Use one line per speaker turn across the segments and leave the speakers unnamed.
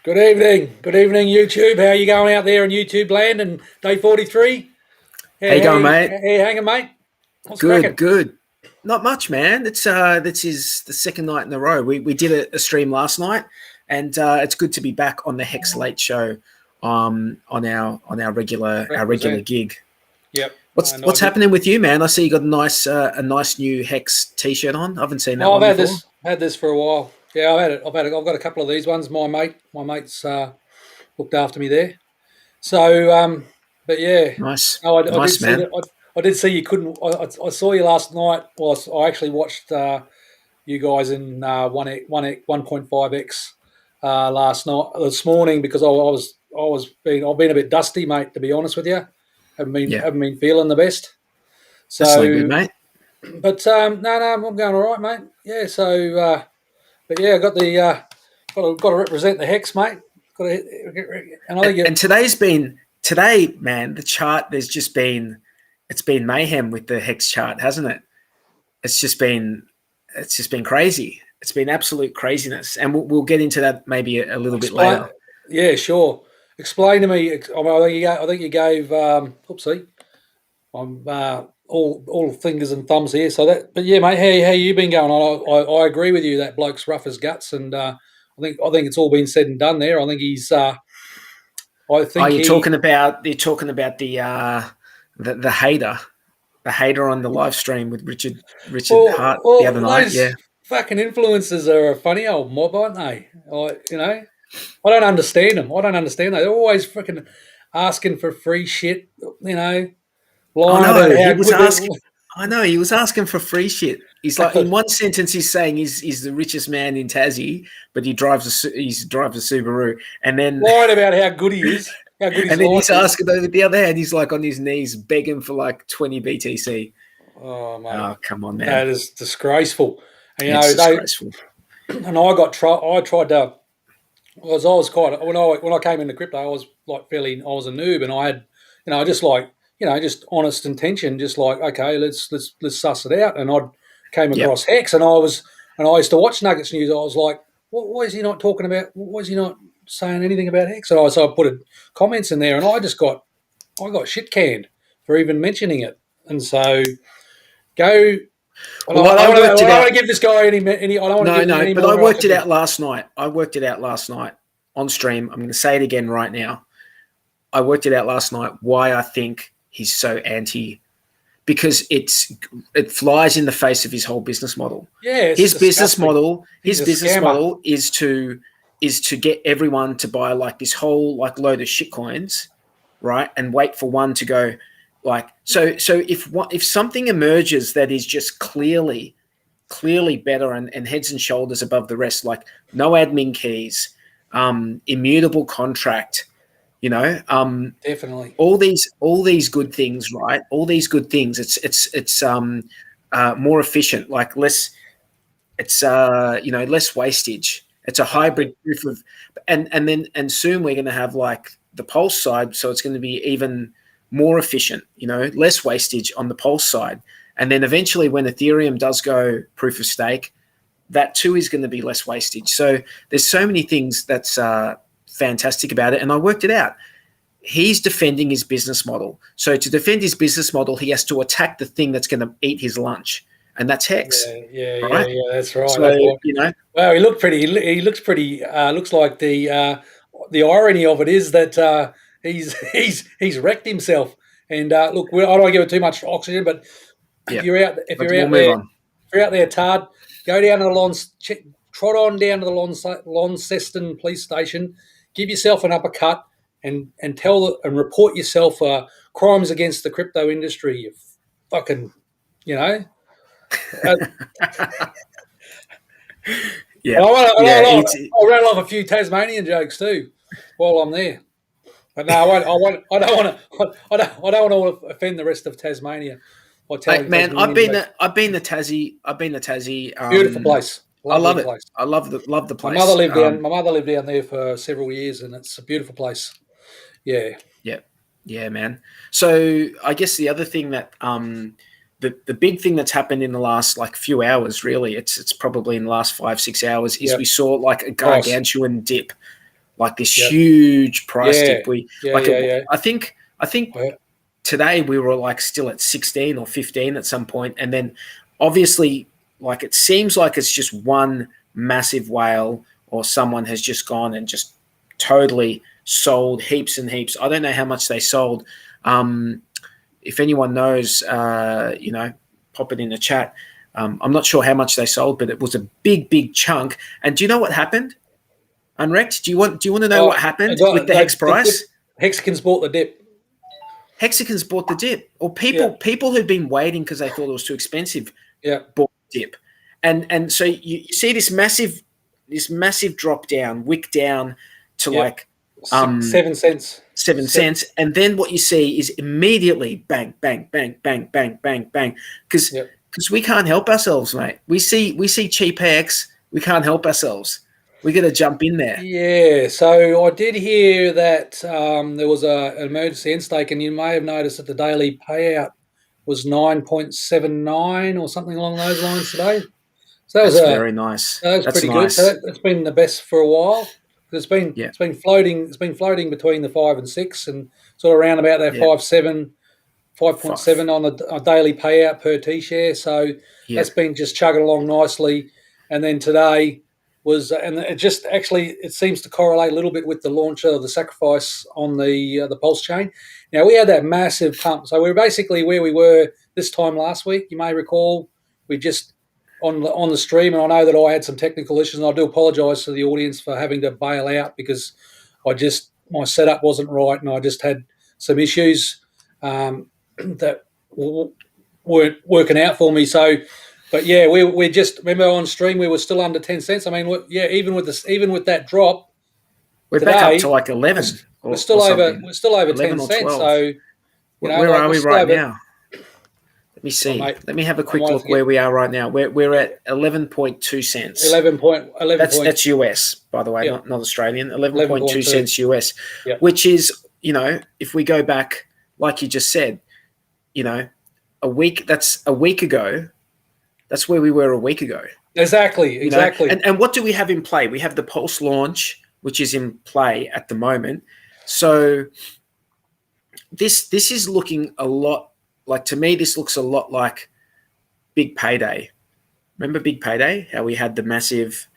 Good evening. Good evening, YouTube. How are you going out there in YouTube land and day 43?
How you going, mate?
How you hanging, mate? What's
Good,
cracking?
good. Not much, man. This is the second night in a row. We did a stream last night, and it's good to be back on the Hex Late show, on our regular gig.
Yep.
What's happening with you, man? I see you got a nice new Hex t-shirt on. I haven't seen that one before.
I've had this for a while. Yeah, I've got a couple of these ones. My mate's looked after me there. So, but yeah,
Nice,
no,
nice,
did see
man.
that. I did see you couldn't. I saw you last night. Well, I actually watched you guys in 1.5x last night, this morning, because I've been a bit dusty, mate. To be honest with you, haven't been feeling the best. So,
that's no good, mate.
But no, I'm going all right, mate. Yeah. So, but yeah, I got to represent the Hex, mate.
And today, man. The chart, it's been mayhem with the Hex chart, hasn't it? It's just been crazy. It's been absolute craziness, and we'll get into that maybe a little bit later.
Yeah, sure. Explain to me. I think you gave. Oopsie. I'm all fingers and thumbs here. So but yeah, mate. How you been going on? I agree with you. That bloke's rough as guts, and I think it's all been said and done there. I think he's.
You're talking about the hater on the live stream with Richard Hart the other night. Yeah,
fucking influencers are a funny old mob, aren't they? I don't understand them. I don't understand that. They're always freaking asking for free shit.
I know he was asking for free shit. He's like, in one sentence, he's saying he's the richest man in Tassie, but he drives a Subaru, and then
lying about how good he is. And
then he's asking over the other hand, he's like on his knees begging for like 20 BTC.
Oh, mate.
Oh, come on, man.
That is disgraceful. And,
it's disgraceful.
And I tried to, when I came into crypto, I was a noob, and I had, just honest intention, just like, okay, let's suss it out. And I came across Hex, and I used to watch Nuggets News. I was like, why is he not talking about, why is he not saying anything about Hex? And so I put comments in there, and I got shit canned for even mentioning it. And so go. Well, I don't want to give this guy any. I don't want to give him any.
But I worked it out last night. On stream. I'm going to say it again right now. I worked it out last night why I think he's so anti, because it flies in the face of his whole business model.
Yeah,
his business model is to get everyone to buy like this whole like load of shit coins, right, and wait for one to go like so if something emerges that is just clearly better and heads and shoulders above the rest, like no admin keys, immutable contract,
definitely
all these good things, right? All these good things. It's more efficient, like less. It's less wastage. It's a hybrid proof of, and soon we're going to have like the Pulse side, so it's going to be even more efficient. Less wastage on the Pulse side, and then eventually when Ethereum does go proof of stake, that too is going to be less wastage. So there's so many things that's fantastic about it, and I worked it out. He's defending his business model. So to defend his business model, he has to attack the thing that's going to eat his lunch, and that's Hex.
Yeah, that's right.
So,
wow, he looked pretty. He looks pretty. Looks like the irony of it is that he's wrecked himself. And look, I don't want to give it too much oxygen, but if you're out there, Tard, go down to the trot on down to the Launceston police station, give yourself an uppercut, and report yourself crimes against the crypto industry. You fucking, I'll rattle off a few Tasmanian jokes too while I'm there. But no, I don't want to offend the rest of Tasmania.
Man, I've been to Tassie.
Beautiful place.
I love it. I love the place.
My mother lived down there for several years, and it's a beautiful place.
Yeah, man. So I guess the other thing that the big thing that's happened in the last like few hours, really, it's probably in the last 5-6 hours, is we saw like a gargantuan dip like this huge price
Yeah.
dip.
Yeah.
I think today we were like still at 16 or 15 at some point, and then obviously like it seems like it's just one massive whale or someone has just gone and just totally sold heaps and heaps. I don't know how much they sold. If anyone knows, pop it in the chat. I'm not sure how much they sold, but it was a big chunk. And do you know what happened? Unwrecked? Do you want to know what happened with the hex price?
Hexicans bought the dip.
Hexicans bought the dip, or people who'd been waiting because they thought it was too expensive. Bought the dip, and so you see this massive drop down, wick down to like
7 cents.
7 cents, and then what you see is immediately bang, bang, bang, bang, bang, bang, bang, because we can't help ourselves, mate. We see cheap hex, we can't help ourselves. We got to jump in there.
Yeah, so I did hear that there was an emergency end stake, and you may have noticed that the daily payout was 9.79 or something along those lines today. So that's
very nice.
That's pretty nice. Good. So that's been the best for a while. It's been floating. It's been floating between the 5 and 6, and sort of around about that 5.7 on a daily payout per T share. So that's been just chugging along nicely. And then today was, and it seems to correlate a little bit with the launch of the Sacrifice on the PulseChain. Now we had that massive pump, so we were basically where we were this time last week. You may recall we just on the stream, and I know that I had some technical issues, and I do apologise to the audience for having to bail out because my setup wasn't right, and I just had some issues that weren't working out for me. So. But yeah, we just remember on stream we were still under 10 cents. I mean, even with that drop,
we're today, back up to like 11.
We're still over 10 cents. So
where are we right now? Let me see. Let me have a quick look where we are right now. We're at 11.2 cents.
11.
That's US, by the way, not Australian. 11.2 cents US, which is, if we go back, like you just said, a week ago. That's where we were a week ago.
Exactly.
And what do we have in play? We have the Pulse launch, which is in play at the moment. So this is looking a lot like, to me, this looks a lot like Big Payday. Remember Big Payday? How we had the massive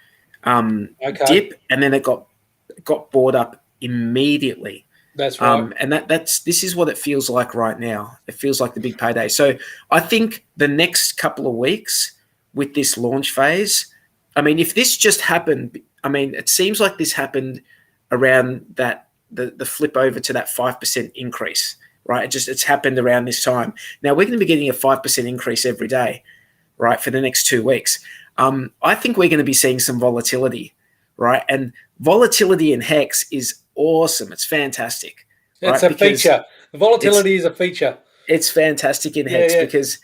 dip, and then it got bought up immediately.
That's right.
And this is what it feels like right now. It feels like the Big Payday. So I think the next couple of weeks with this launch phase, I mean, if this just happened, I mean, it seems like this happened around that the flip over to that 5% increase, right? It's happened around this time. Now we're going to be getting a 5% increase every day, right, for the next 2 weeks. I think we're going to be seeing some volatility, right? And volatility in Hex is awesome. It's fantastic.
It's a feature. The volatility is a feature.
It's fantastic in Hex because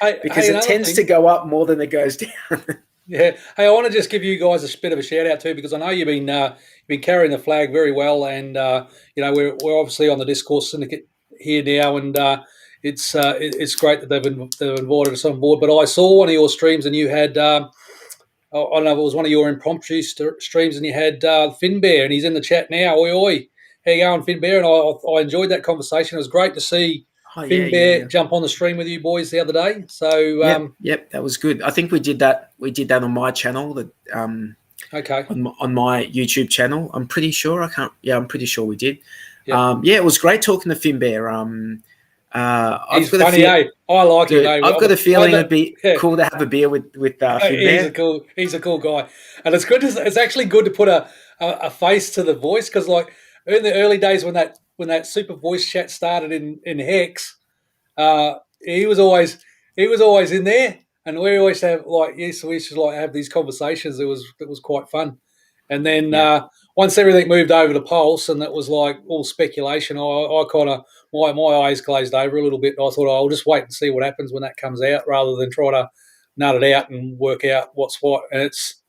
it tends to go up more than it goes down.
Yeah. Hey, I want to just give you guys a bit of a shout out too, because I know you've been carrying the flag very well, and we're obviously on the Discourse Syndicate here now, and it's great that they've invited us on board. But I saw one of your streams, and you had I don't know if it was one of your impromptu streams, and you had Finn Bear, and he's in the chat now. Oi, oi. How you going, Finn Bear? And I enjoyed that conversation. It was great to see Finn Bear jump on the stream with you boys the other day. So
yep, that was good. I think we did that. We did that on my channel. On my YouTube channel. I'm pretty sure. I'm pretty sure we did. Yep. It was great talking to Finn Bear.
He's funny, I like him.
I've got a feeling it'd be cool to have a beer with Finn Bear.
He's a cool guy, and it's good. It's actually good to put a face to the voice, because like in the early days when that super voice chat started in Hex, he was always in there, and we always have we used to have these conversations. It was quite fun, and then once everything moved over to Pulse, and that was like all speculation, I kind of my eyes glazed over a little bit. I thought I'll just wait and see what happens when that comes out, rather than try to nut it out and work out what's what. And it's,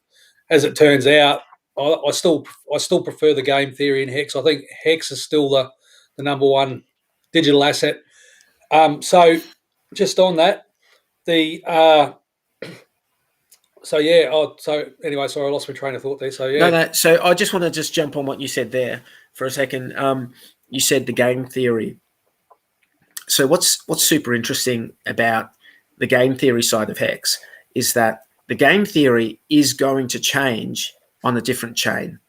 as it turns out, I still prefer the game theory in Hex. I think Hex is still the number one digital asset. So just on that, yeah. So anyway, sorry, I lost my train of thought there. So yeah,
No. So I just want to just jump on what you said there for a second. You said the game theory. So what's super interesting about the game theory side of Hex is that the game theory is going to change on a different chain.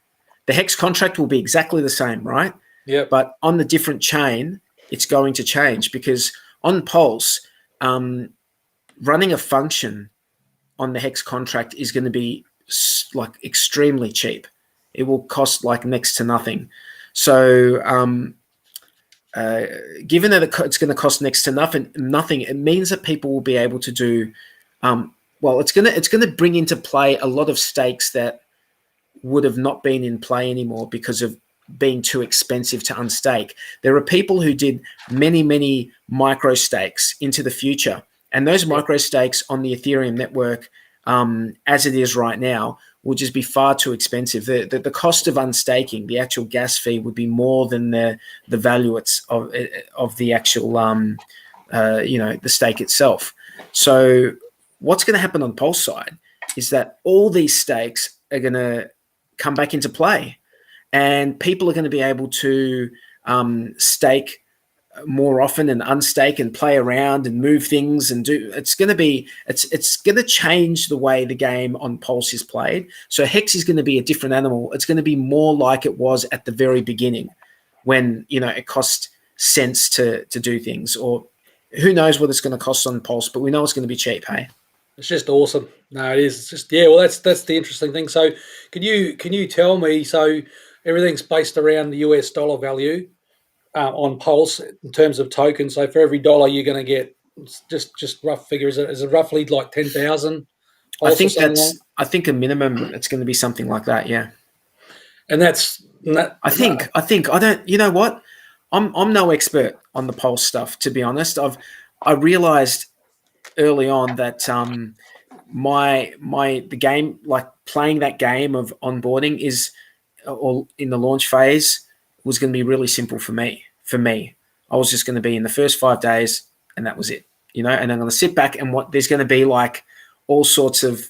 The Hex contract will be exactly the same, right?
yeah,
But on the different chain, it's going to change because on Pulse, running a function on the Hex contract is going to be like extremely cheap. It will cost like next to nothing. So given that it's going to cost next to nothing, it means that people will be able to do well. It's going to bring into play a lot of stakes that would have not been in play anymore because of being too expensive to unstake. There are people who did many micro stakes into the future, and those micro stakes on the Ethereum network, as it is right now, will just be far too expensive. The cost of unstaking, the actual gas fee, would be more than the value of the actual the stake itself. So what's going to happen on Pulse side is that all these stakes are going to come back into play, and people are going to be able to stake more often and unstake and play around and move things and do. It's going to change the way the game on Pulse is played. So Hex is going to be a different animal. It's going to be more like it was at the very beginning, when it cost cents to do things, or who knows what it's going to cost on Pulse, but we know it's going to be cheap. Hey,
it's just awesome. No, it is. It's just, yeah. Well, that's the interesting thing. So can you tell me? So everything's based around the US dollar value. On Pulse in terms of tokens. So for every dollar you're going to get, just rough figure, is it roughly like 10,000?
I think a minimum it's going to be something like that. Yeah.
And that's
I think I don't. You know what? I'm no expert on the Pulse stuff, to be honest. I realized early on that the game, like playing that game of onboarding is, or in the launch phase, was going to be really simple for me. I was just going to be in the first 5 days, and that was it. And I'm going to sit back, and there's going to be like all sorts of.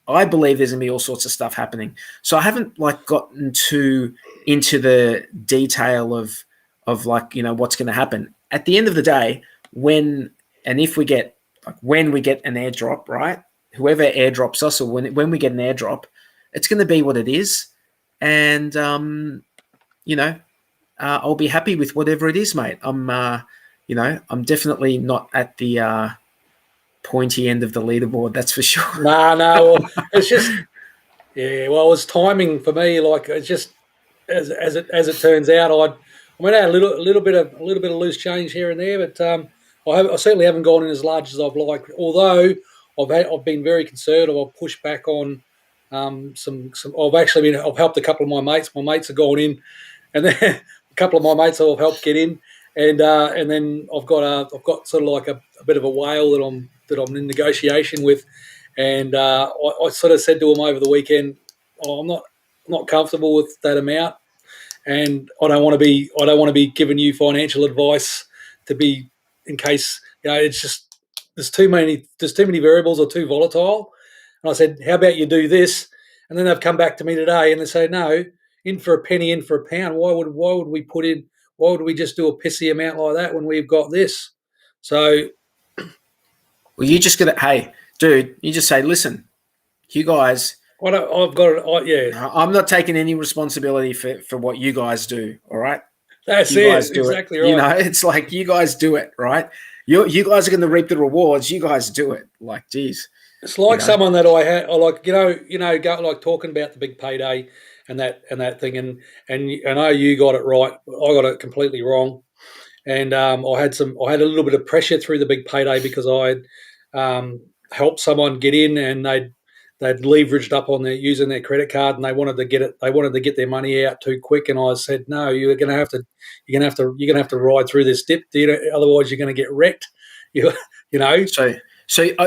I believe there's going to be all sorts of stuff happening. So I haven't like gotten too into the detail of what's going to happen. At the end of the day, when we get an airdrop, right? Whoever airdrops us, or when we get an airdrop, it's going to be what it is, and I'll be happy with whatever it is, mate. I'm definitely not at the pointy end of the leaderboard, that's for sure.
No. Well, it's just, yeah. Well, it's timing for me. Like, it's just as it turns out, I had a little bit of loose change here and there, but I certainly haven't gone in as large as I've liked. Although I've been very conservative. I've pushed back on some. I've helped a couple of my mates. My mates have gone in, and then a couple of my mates I've helped get in, and then I've got sort of like a bit of a whale that I'm in negotiation with, and I sort of said to him over the weekend, I'm not comfortable with that amount, and I don't want to be giving you financial advice to be, in case it's just there's too many variables or too volatile. And I said, how about you do this? And then they've come back to me today and they say, no, in for a penny, in for a pound. Why would we just do a pissy amount like that when we've got this? So,
well, you just got to, hey, dude, you just say, listen, you guys.
I've got it. Yeah,
I'm not taking any responsibility for what you guys do. All right,
that's
you guys
it.
Do
exactly
it.
right.
It's like you guys do it, right? You guys are going to reap the rewards. You guys do it. Like, geez.
It's like someone that I had, go like talking about the big payday and that thing, and I know you got it right, but I got it completely wrong, and I had a little bit of pressure through the big payday because I had helped someone get in, and they'd leveraged up on using their credit card, and they wanted to get their money out too quick, and I said, no, you're gonna have to ride through this dip, otherwise you're going to get wrecked, you know.
So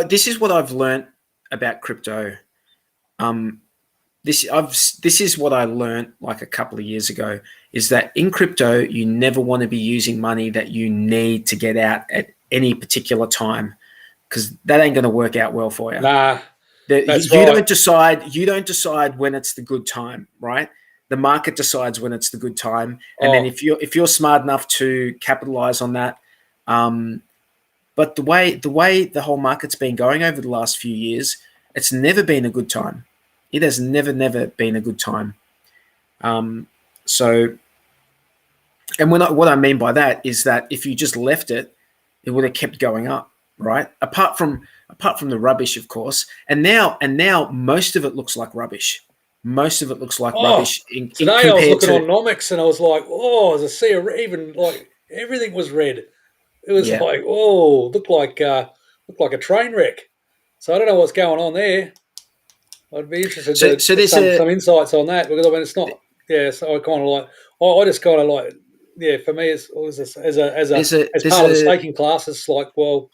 this is what I've learned about crypto. This is what I learned like a couple of years ago, is that in crypto you never want to be using money that you need to get out at any particular time, because that ain't going to work out well for you.
Nah. That's
You
right.
don't decide. You don't decide when it's the good time, right? The market decides when it's the good time, and then if you're smart enough to capitalize on that. But the way the whole market's been going over the last few years, it's never been a good time. It has never been a good time. So, and what I mean by that is that if you just left it, it would have kept going up, right? Apart from the rubbish, of course. And now most of it looks like rubbish. Most of it looks like rubbish
Today I was
compared
looking
to
on Nomics and I was like, oh, as a sea of even like everything was red. It was like, oh, looked like a train wreck. So I don't know what's going on there. I'd be interested to get some insights on that because I mean it's not. Yeah, so I kind of like. I just kind of like. Yeah, for me, as part of the staking class, it's like, well,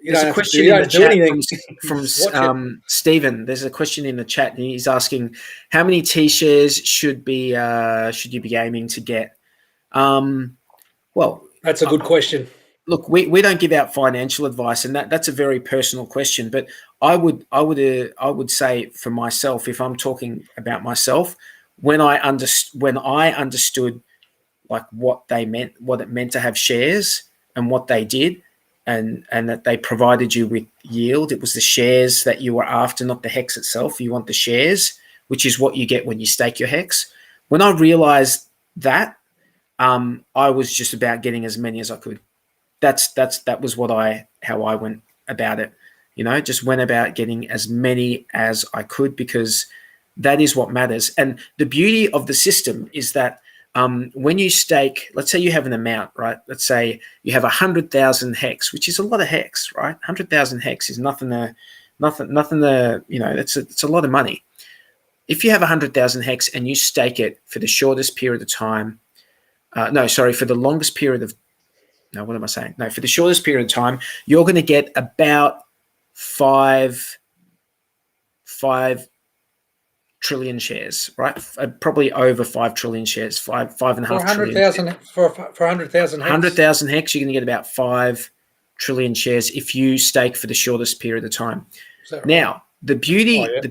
you don't have to do anything.
From Stephen. There's a question in the chat, and he's asking how many T shares should you be aiming to get? Well,
that's a good question.
Look, we don't give out financial advice, and that's a very personal question. But I would say for myself, if I'm talking about myself, when I understood like what it meant to have shares and what they did, and that they provided you with yield. It was the shares that you were after, not the hex itself. You want the shares, which is what you get when you stake your hex. When I realized that, I was just about getting as many as I could. That was how I went about it. Just went about getting as many as I could because that is what matters. And the beauty of the system is that when you stake, let's say you have an amount, right? Let's say you have 100,000 hex, which is a lot of hex, right? 100,000 hex is nothing. It's a lot of money. If you have 100,000 hex and you stake it for the shortest period of time, for the longest period of for the shortest period of time, you're going to get about 5 trillion shares, right? Probably over 5 trillion shares, 5.5 trillion.
For 100,000 hex?
100,000 hex, you're going to get about 5 trillion shares if you stake for the shortest period of time. Right? Now, the beauty of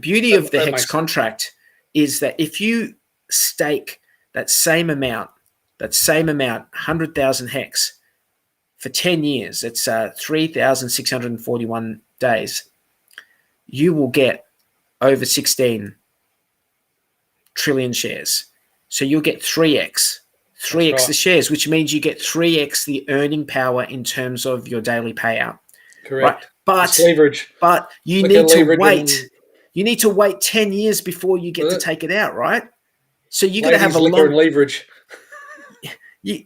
the hex contract is that if you stake that same amount, 100,000 hex, for 10 years, it's 3,641 days, you will get over 16 trillion shares. So you'll get 3x the shares, which means you get 3x the earning power in terms of your daily payout.
Correct.
Right? But
leverage.
But you need to wait. You need to wait 10 years before you get to take it out, right? So you're going to have a long
leverage.
you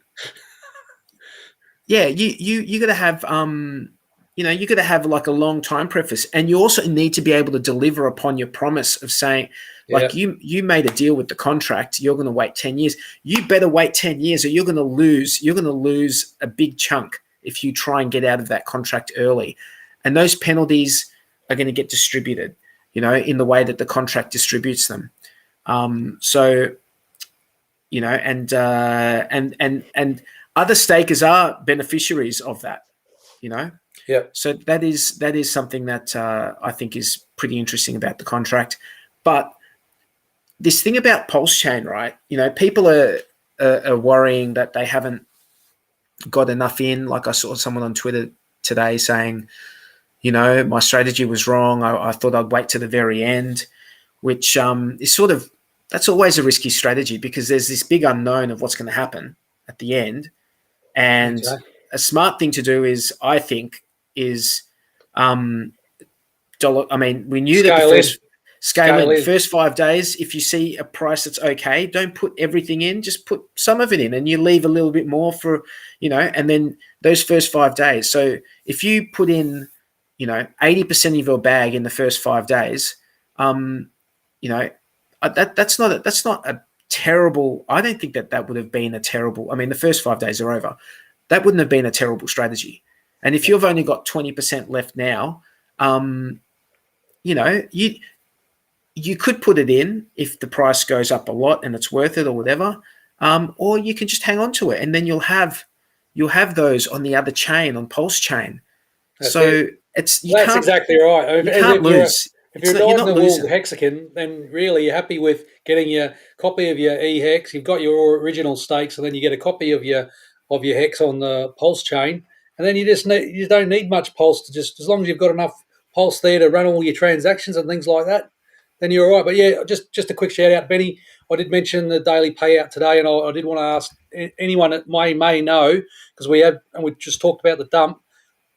got to have you got to have like a long time preface, and you also need to be able to deliver upon your promise of saying, like, you made a deal with the contract, you're going to wait 10 years. You better wait 10 years, or you're going to lose a big chunk if you try and get out of that contract early, and those penalties are going to get distributed, in the way that the contract distributes them. And other stakers are beneficiaries of that,
Yeah.
So that is something that I think is pretty interesting about the contract. But this thing about PulseChain, right? People are worrying that they haven't got enough in. Like I saw someone on Twitter today saying, my strategy was wrong. I thought I'd wait to the very end, which is sort of, that's always a risky strategy because there's this big unknown of what's going to happen at the end. And a smart thing to do is, I think, is we knew that the first scale in first 5 days, if you see a price that's okay, don't put everything in, just put some of it in, and you leave a little bit more for, and then those first 5 days. So if you put in, 80% of your bag in the first 5 days, that's not a terrible. I don't think that would have been a terrible. I mean, the first 5 days are over. That wouldn't have been a terrible strategy. And if you've only got 20% left now, you could put it in if the price goes up a lot and it's worth it or whatever, or you can just hang on to it, and then you'll have those on the other chain, on PulseChain. So that's exactly
right.
You can't lose.
If you're a
you're
dyed in
not
the wool
losing.
hexagon, then really you're happy with getting your copy of your e-hex. You've got your original stakes, and then you get a copy of your hex on the PulseChain, and then you don't need much pulse to just as long as you've got enough pulse there to run all your transactions and things like that, then you're all right. But yeah, just a quick shout out, Benny. I did mention the daily payout today, and I did want to ask anyone that may know, because we just talked about the dump,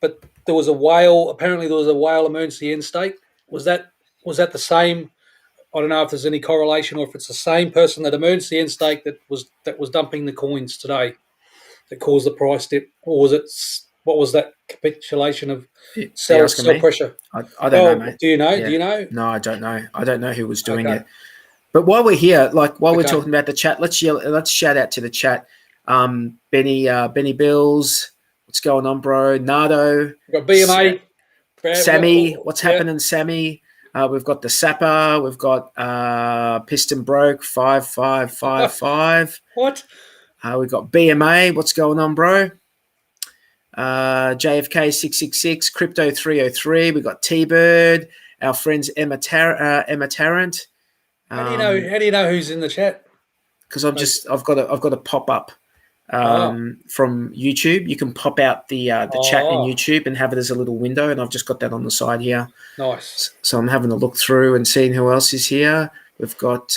but there was a whale. Apparently, there was a whale emergency end stake. Was that the same? I don't know if there's any correlation, or if it's the same person that emergency end stake that was dumping the coins today that caused the price dip, or was it what was that capitulation of
Are you
sell
asking me?
pressure?
I don't know,
Well,
mate.
do you know? Do
Yeah.
you know?
No, I don't know. I don't know who was doing
Okay.
it. But while we're here, while we're
Okay.
talking about the chat, let's shout out to the chat. Benny Bills, what's going on, bro? Nardo,
We've got BMA.
Sammy, what's
Yeah.
happening, Sammy? We've got the Sapper. We've got Piston Broke 5555.
What?
We've got BMA. What's going on, bro? JFK 666, Crypto 303. We've got T Bird. Our friends Emma Tarrant.
How do you know who's in the chat?
Because I've got a pop up from YouTube. You can pop out the chat in YouTube and have it as a little window, and I've just got that on the side here.
Nice.
So I'm having a look through and seeing who else is here. We've got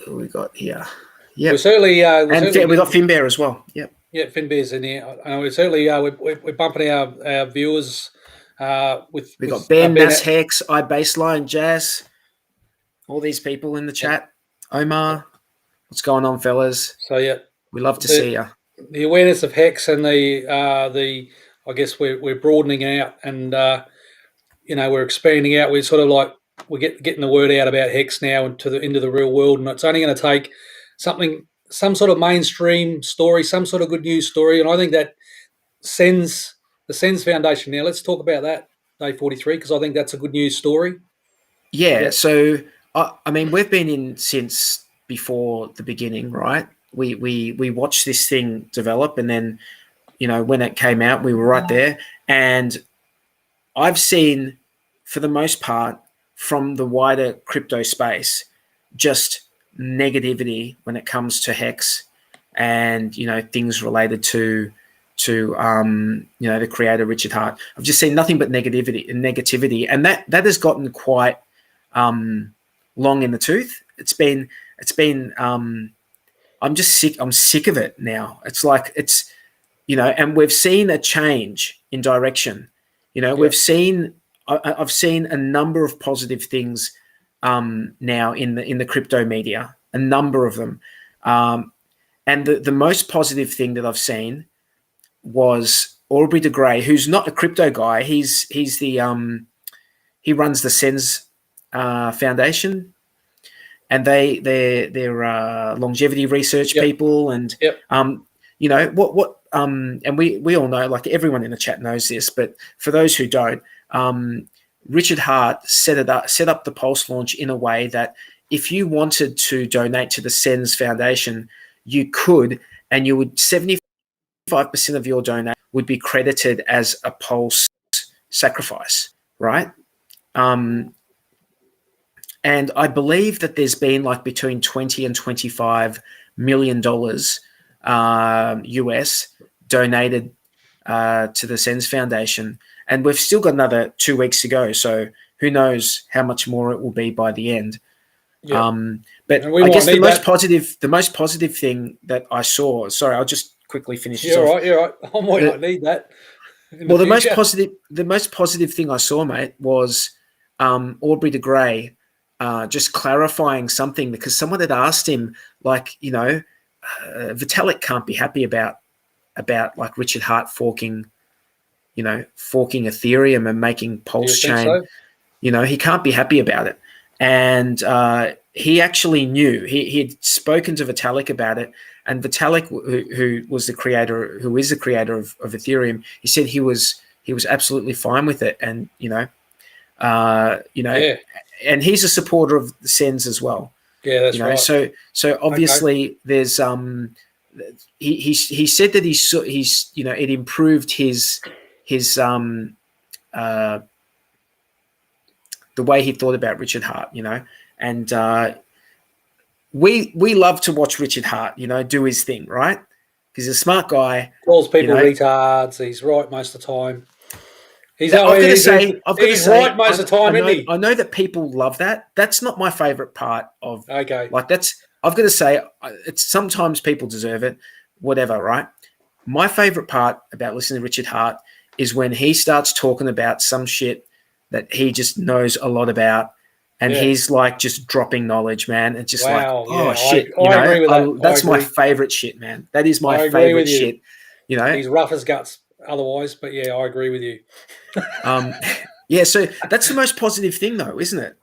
who we got here. Yeah,
we certainly
and we got Finbear as well. Yep.
Yeah, Finbear's in here. We certainly we're bumping our viewers.
We got Ben, Mass Hex, iBaseline, Jazz, all these people in the chat. Omar, what's going on, fellas?
So yeah,
we love to see you.
The awareness of hex and the I guess we're broadening out, and we're expanding out. We're sort of like we're getting the word out about hex now into the real world, and it's only going to take some sort of mainstream story, some sort of good news story, and I think that the Sens Foundation. Now let's talk about that, Day 43, because I think that's a good news story.
Yeah. So I mean, we've been in since before the beginning, right? We watched this thing develop, and then when it came out, we were right there. And I've seen, for the most part, from the wider crypto space, just negativity when it comes to hex and things related to the creator Richard Hart. I've just seen nothing but negativity, and that has gotten quite long in the tooth. It's been I'm just sick. I'm sick of it now. It's like and we've seen a change in direction. We've seen. I've seen a number of positive things now in the crypto media, a number of them, and the most positive thing that I've seen was Aubrey de Grey, who's not a crypto guy. He's the he runs the Sens Foundation, and they're longevity research people, and and we all know, like everyone in the chat knows this, but for those who don't, Richard Hart set up the Pulse launch in a way that if you wanted to donate to the Sens Foundation, you could, and you would 75% of your donation would be credited as a Pulse sacrifice, right? And I believe that there's been like between $20 and $25 million US donated to the Sens Foundation, and we've still got another 2 weeks to go. So who knows how much more it will be by the end.
Yeah.
But I guess the most positive thing that I saw. Sorry, I'll just quickly finish this off.
You're right. I might not need that.
Well, the most positive thing I saw, mate, was Aubrey de Grey just clarifying something, because someone had asked him, like, Vitalik can't be happy about like Richard Hart forking Ethereum and making PulseChain. So? He can't be happy about it. And he actually knew. He had spoken to Vitalik about it, and Vitalik, who is the creator of Ethereum, he said he was absolutely fine with it, and and he's a supporter of the Sens as well.
Yeah, that's right.
So obviously there's he said that he's it improved his the way he thought about Richard Hart, and we love to watch Richard Hart, do his thing, right? Because he's a smart guy.
Calls people retards. He's right most of the time. He's
right
most of the time, isn't he?
I know that people love that. That's not my favorite part of.
Okay.
Like I've got to say, it's sometimes people deserve it, whatever, right? My favorite part about listening to Richard Hart is when he starts talking about some shit that he just knows a lot about, and he's like just dropping knowledge, man. It's just shit.
I agree with that.
That's my favorite shit, man. That is my favorite shit. He's
rough as guts otherwise, but yeah, I agree with you.
So that's the most positive thing, though, isn't it?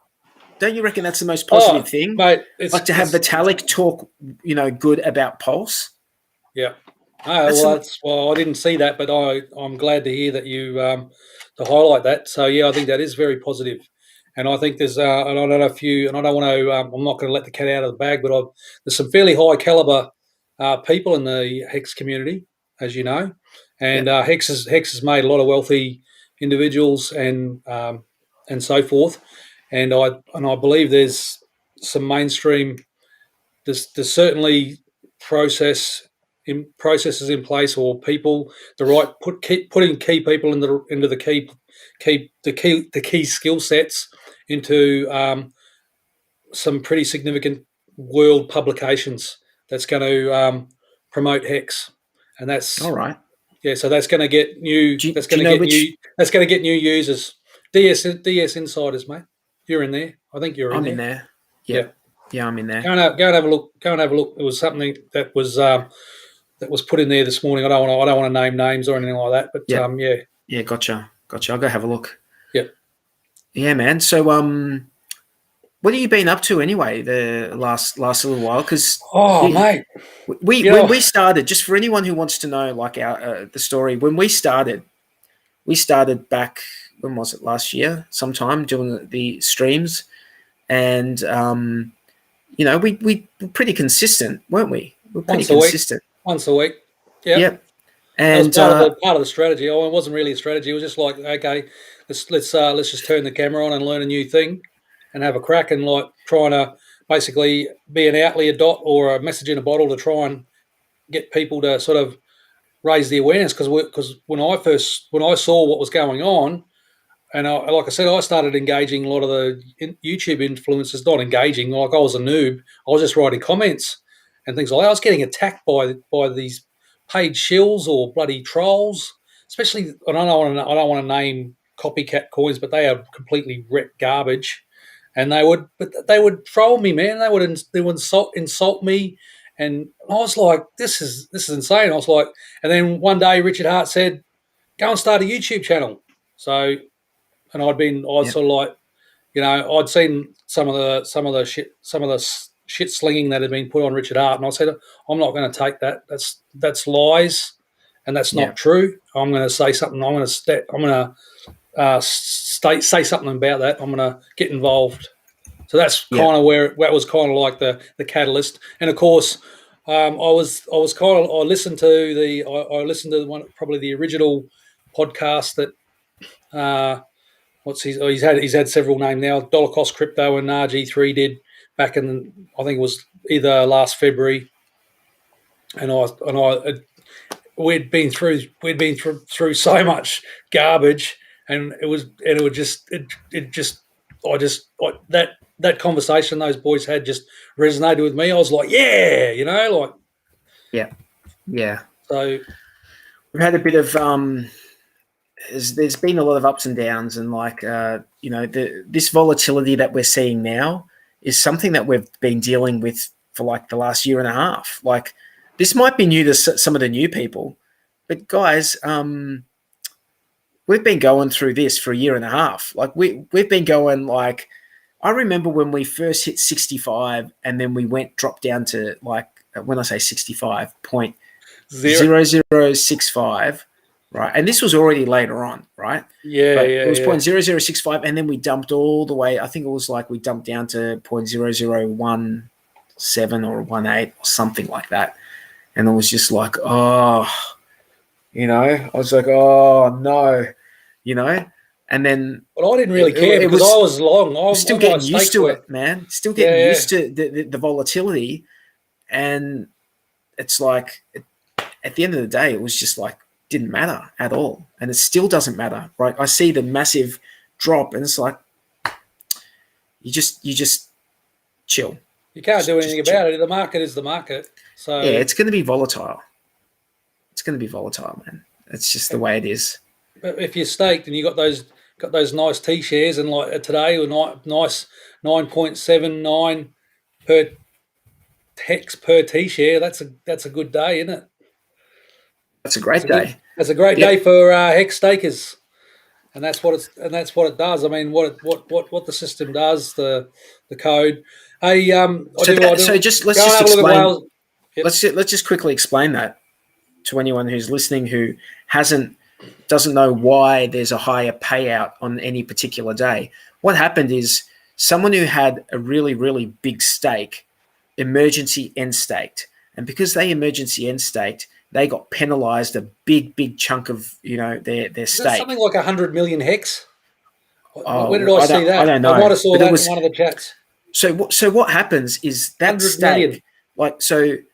Don't you reckon that's the most positive thing,
mate?
Like to have Vitalik talk, good about Pulse.
Yeah. I didn't see that, but I'm glad to hear that you to highlight that. So yeah, I think that is very positive. And I think there's, and I don't know if you, and I don't want to, I'm not going to let the cat out of the bag, but there's some fairly high caliber people in the Hex community, as you know, and Hex has made a lot of wealthy individuals and so forth, and I believe there's some mainstream. There's certainly processes in place, or people keep putting key people into the key skill sets into some pretty significant world publications that's going to promote Hex, and that's
all right.
Yeah, so that's going to get new. That's going to get new users. DS Insiders, mate. You're in there. I think you're in there.
I'm in there. Yeah, I'm in there.
Go and have a look. It was something that was put in there this morning. I don't want to name names or anything like that, but
Yeah, gotcha. I'll go have a look.
Yeah,
man. So what have you been up to anyway the last little while? Because
mate,
when we started, just for anyone who wants to know, like our the story, when we started back, when was it, last year sometime, doing the streams, and we were pretty consistent, weren't we? We're pretty consistent.
Once a week.
Yep. And
that was part of the strategy. It wasn't really a strategy. It was just like, okay, let's just turn the camera on and learn a new thing, and have a crack, and like trying to basically be an outlier dot or a message in a bottle to try and get people to sort of raise the awareness. Because when I saw what was going on, and like I said, I started engaging a lot of the YouTube influencers. Not engaging, like I was a noob. I was just writing comments and things like that. I was getting attacked by these paid shills or bloody trolls, especially. I don't want to name copycat coins, but they are completely wrecked garbage, and they would troll me, man. They would insult me, and I was like, this is insane. I was like, and then one day Richard Hart said, "Go and start a YouTube channel." So, and I was sort of like, I'd seen some of the shit slinging that had been put on Richard Hart, and I said, I'm not going to take that. That's lies, and that's not true. I'm going to say something. I'm going to say something about that. I'm going to get involved. So that's kind of where that was kind of like the catalyst. And of course, I listened to probably the original podcast that he's had several names now. Dollar Cost Crypto and RG3 did back in, I think it was either last February, and we'd been through so much garbage, and that conversation those boys had just resonated with me. I was like, yeah. So
we've had a bit of there's been a lot of ups and downs, and this volatility that we're seeing now is something that we've been dealing with for like the last year and a half. Like, this might be new to some of the new people, but guys, we've been going through this for a year and a half. Like, we've been going, like, I remember when we first hit 65, and then we dropped down to, like, when I say 65.0065, right? And this was already later on, right? It was 0.0065, and then we dumped all the way. I think it was like we dumped down to 0.0017 or 18 or something like that. and I was just like, oh, I was like, oh no, and then
But I didn't really care
it
because I
was
was long.
still
All my
getting used
stakes
to
were,
it, man. Still getting
yeah,
used to the volatility, and it's like at the end of the day, it was just like didn't matter at all, and it still doesn't matter. Right? I see the massive drop, and it's like you just chill.
you can't do anything
Just chill.
about it. The market is the market. So
Yeah, it's going to be volatile. It's going to be volatile, man. It's just the way it is.
but if you're staked and you got those nice T shares, and like today were nice 9.79 per hex per T share, that's a good day, isn't it?
That's a great day.
That's a great day
Yep.
for hex stakers. And that's what it does. I mean, what the system does, the code. Hey,
So just let's
Go and
just
have a look at
explain.
Wales. Yep.
Let's just quickly explain that to anyone who's listening who doesn't know why there's a higher payout on any particular day. What happened is someone who had a really, really big stake emergency end staked, and because they emergency end staked, they got penalized a big chunk of their stake.
Something like 100 million hex.
Oh,
Where did I see that?
I don't know.
I might have saw
But
that in one of the chats.
So what happens is that
100 million.
stake,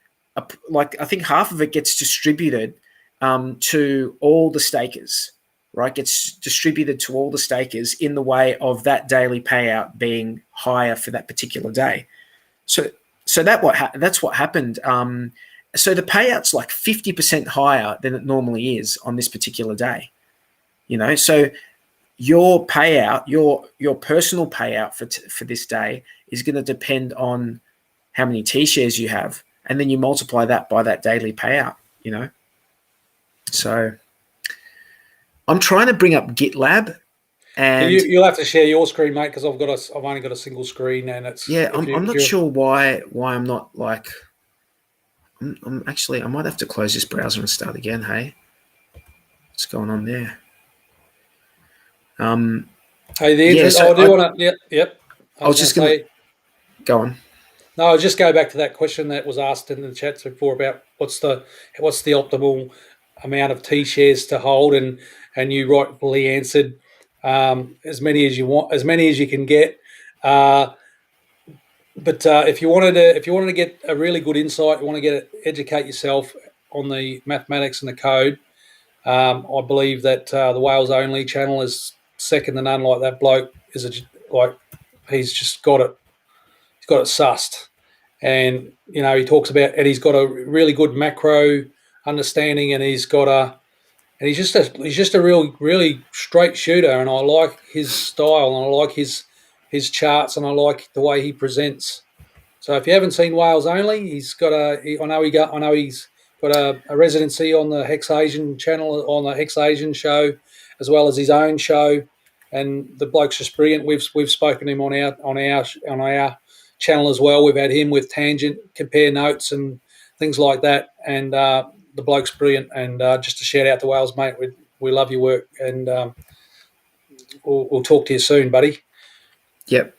like I think half of it gets distributed to all the stakers, right? Gets distributed to all the stakers in the way of that daily payout being higher for that particular day. So that's what happened. So the payout's like 50% higher than it normally is on this particular day. So your payout, your personal payout for this day is going to depend on how many T shares you have, and then you multiply that by that daily payout. So I'm trying to bring up GitLab, and
You'll have to share your screen, mate, because I've only got a single screen, and it's
I'm not sure why I'm not like. I'm actually I might have to close this browser and start again. Hey, what's going on there?
Hey, the interest.
So
I do want to. Yep.
I was just going to go on.
No, I'll just go back to that question that was asked in the chat before about what's the optimal amount of T shares to hold, and you rightfully answered as many as you want, as many as you can get. But if you wanted to get a really good insight, you want to educate yourself on the mathematics and the code. I believe that the Wales Only channel is second to none. Like that bloke he's just got it. He's got it sussed, and he talks about, and he's got a really good macro understanding, and he's just a really straight shooter, and I like his style, and I like his charts, and I like the way he presents. So if you haven't seen Wales Only, he's got I know he's got a residency on the Hex Asian channel, on the Hex Asian show, as well as his own show, and the bloke's just brilliant. We've spoken to him on our channel as well. We've had him with Tangent, compare notes and things like that, and the bloke's brilliant. And just a shout out to Wales, mate. We love your work, and we'll talk to you soon, buddy.
Yep,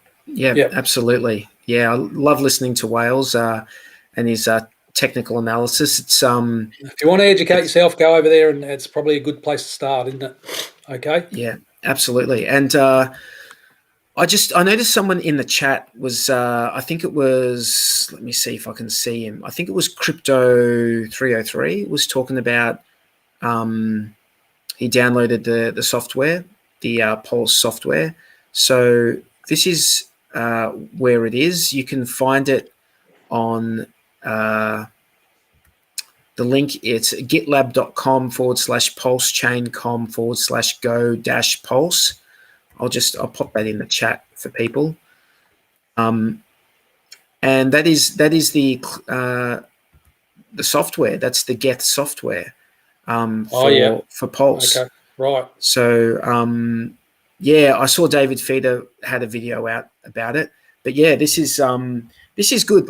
absolutely. Yeah, I love listening to Wales and his technical analysis. It's
if you want to educate yourself, go over there, and it's probably a good place to start, isn't it? Okay.
Yeah, absolutely. And I noticed someone in the chat was I think it was, let me see if I can see him. I think it was Crypto 303 was talking about he downloaded the software, the Pulse software. So this is where it is. You can find it on the link. It's gitlab.com/pulsechain.com/go-pulse. I'll pop that in the chat for people. And that is the software. That's the Geth software for Pulse.
Okay, right.
So yeah, I saw David Feeder had a video out about it. But yeah, this is good.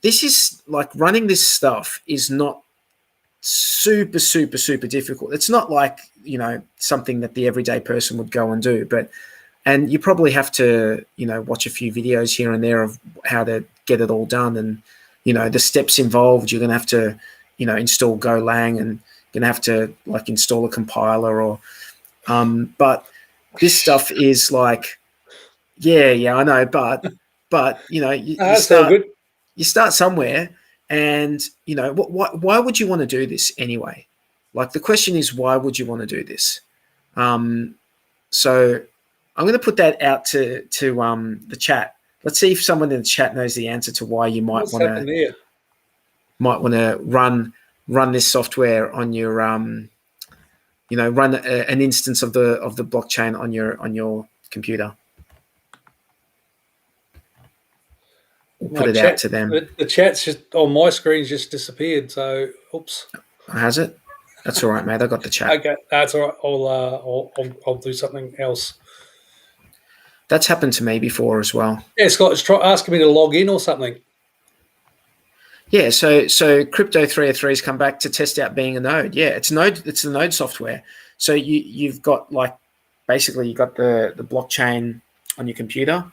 This is like running this stuff is not super difficult. It's not like something that the everyday person would go and do, and you probably have to watch a few videos here and there of how to get it all done, and the steps involved. You're going to have to, install Golang, and you're going to have to like install a compiler or, but this stuff is like, yeah, I know, but you
That's all
start
good.
somewhere, and why would you want to do this anyway? Like the question is, why would you want to do this? So I'm going to put that out to the chat. Let's see if someone in the chat knows the answer to why you might
What's
want
happened here?
to run this software on your run an instance of the blockchain on your computer. We'll put it out to them.
The chat's just on my screen's just disappeared. So, oops.
Has it? That's all right, mate. I got the chat.
Okay, that's all right. I'll do something else.
That's happened to me before as well.
Yeah, Scott, asking me to log in or something.
Yeah, so Crypto 303 has come back to test out being a node. Yeah, it's the node software. So you've got like basically you got the blockchain on your computer.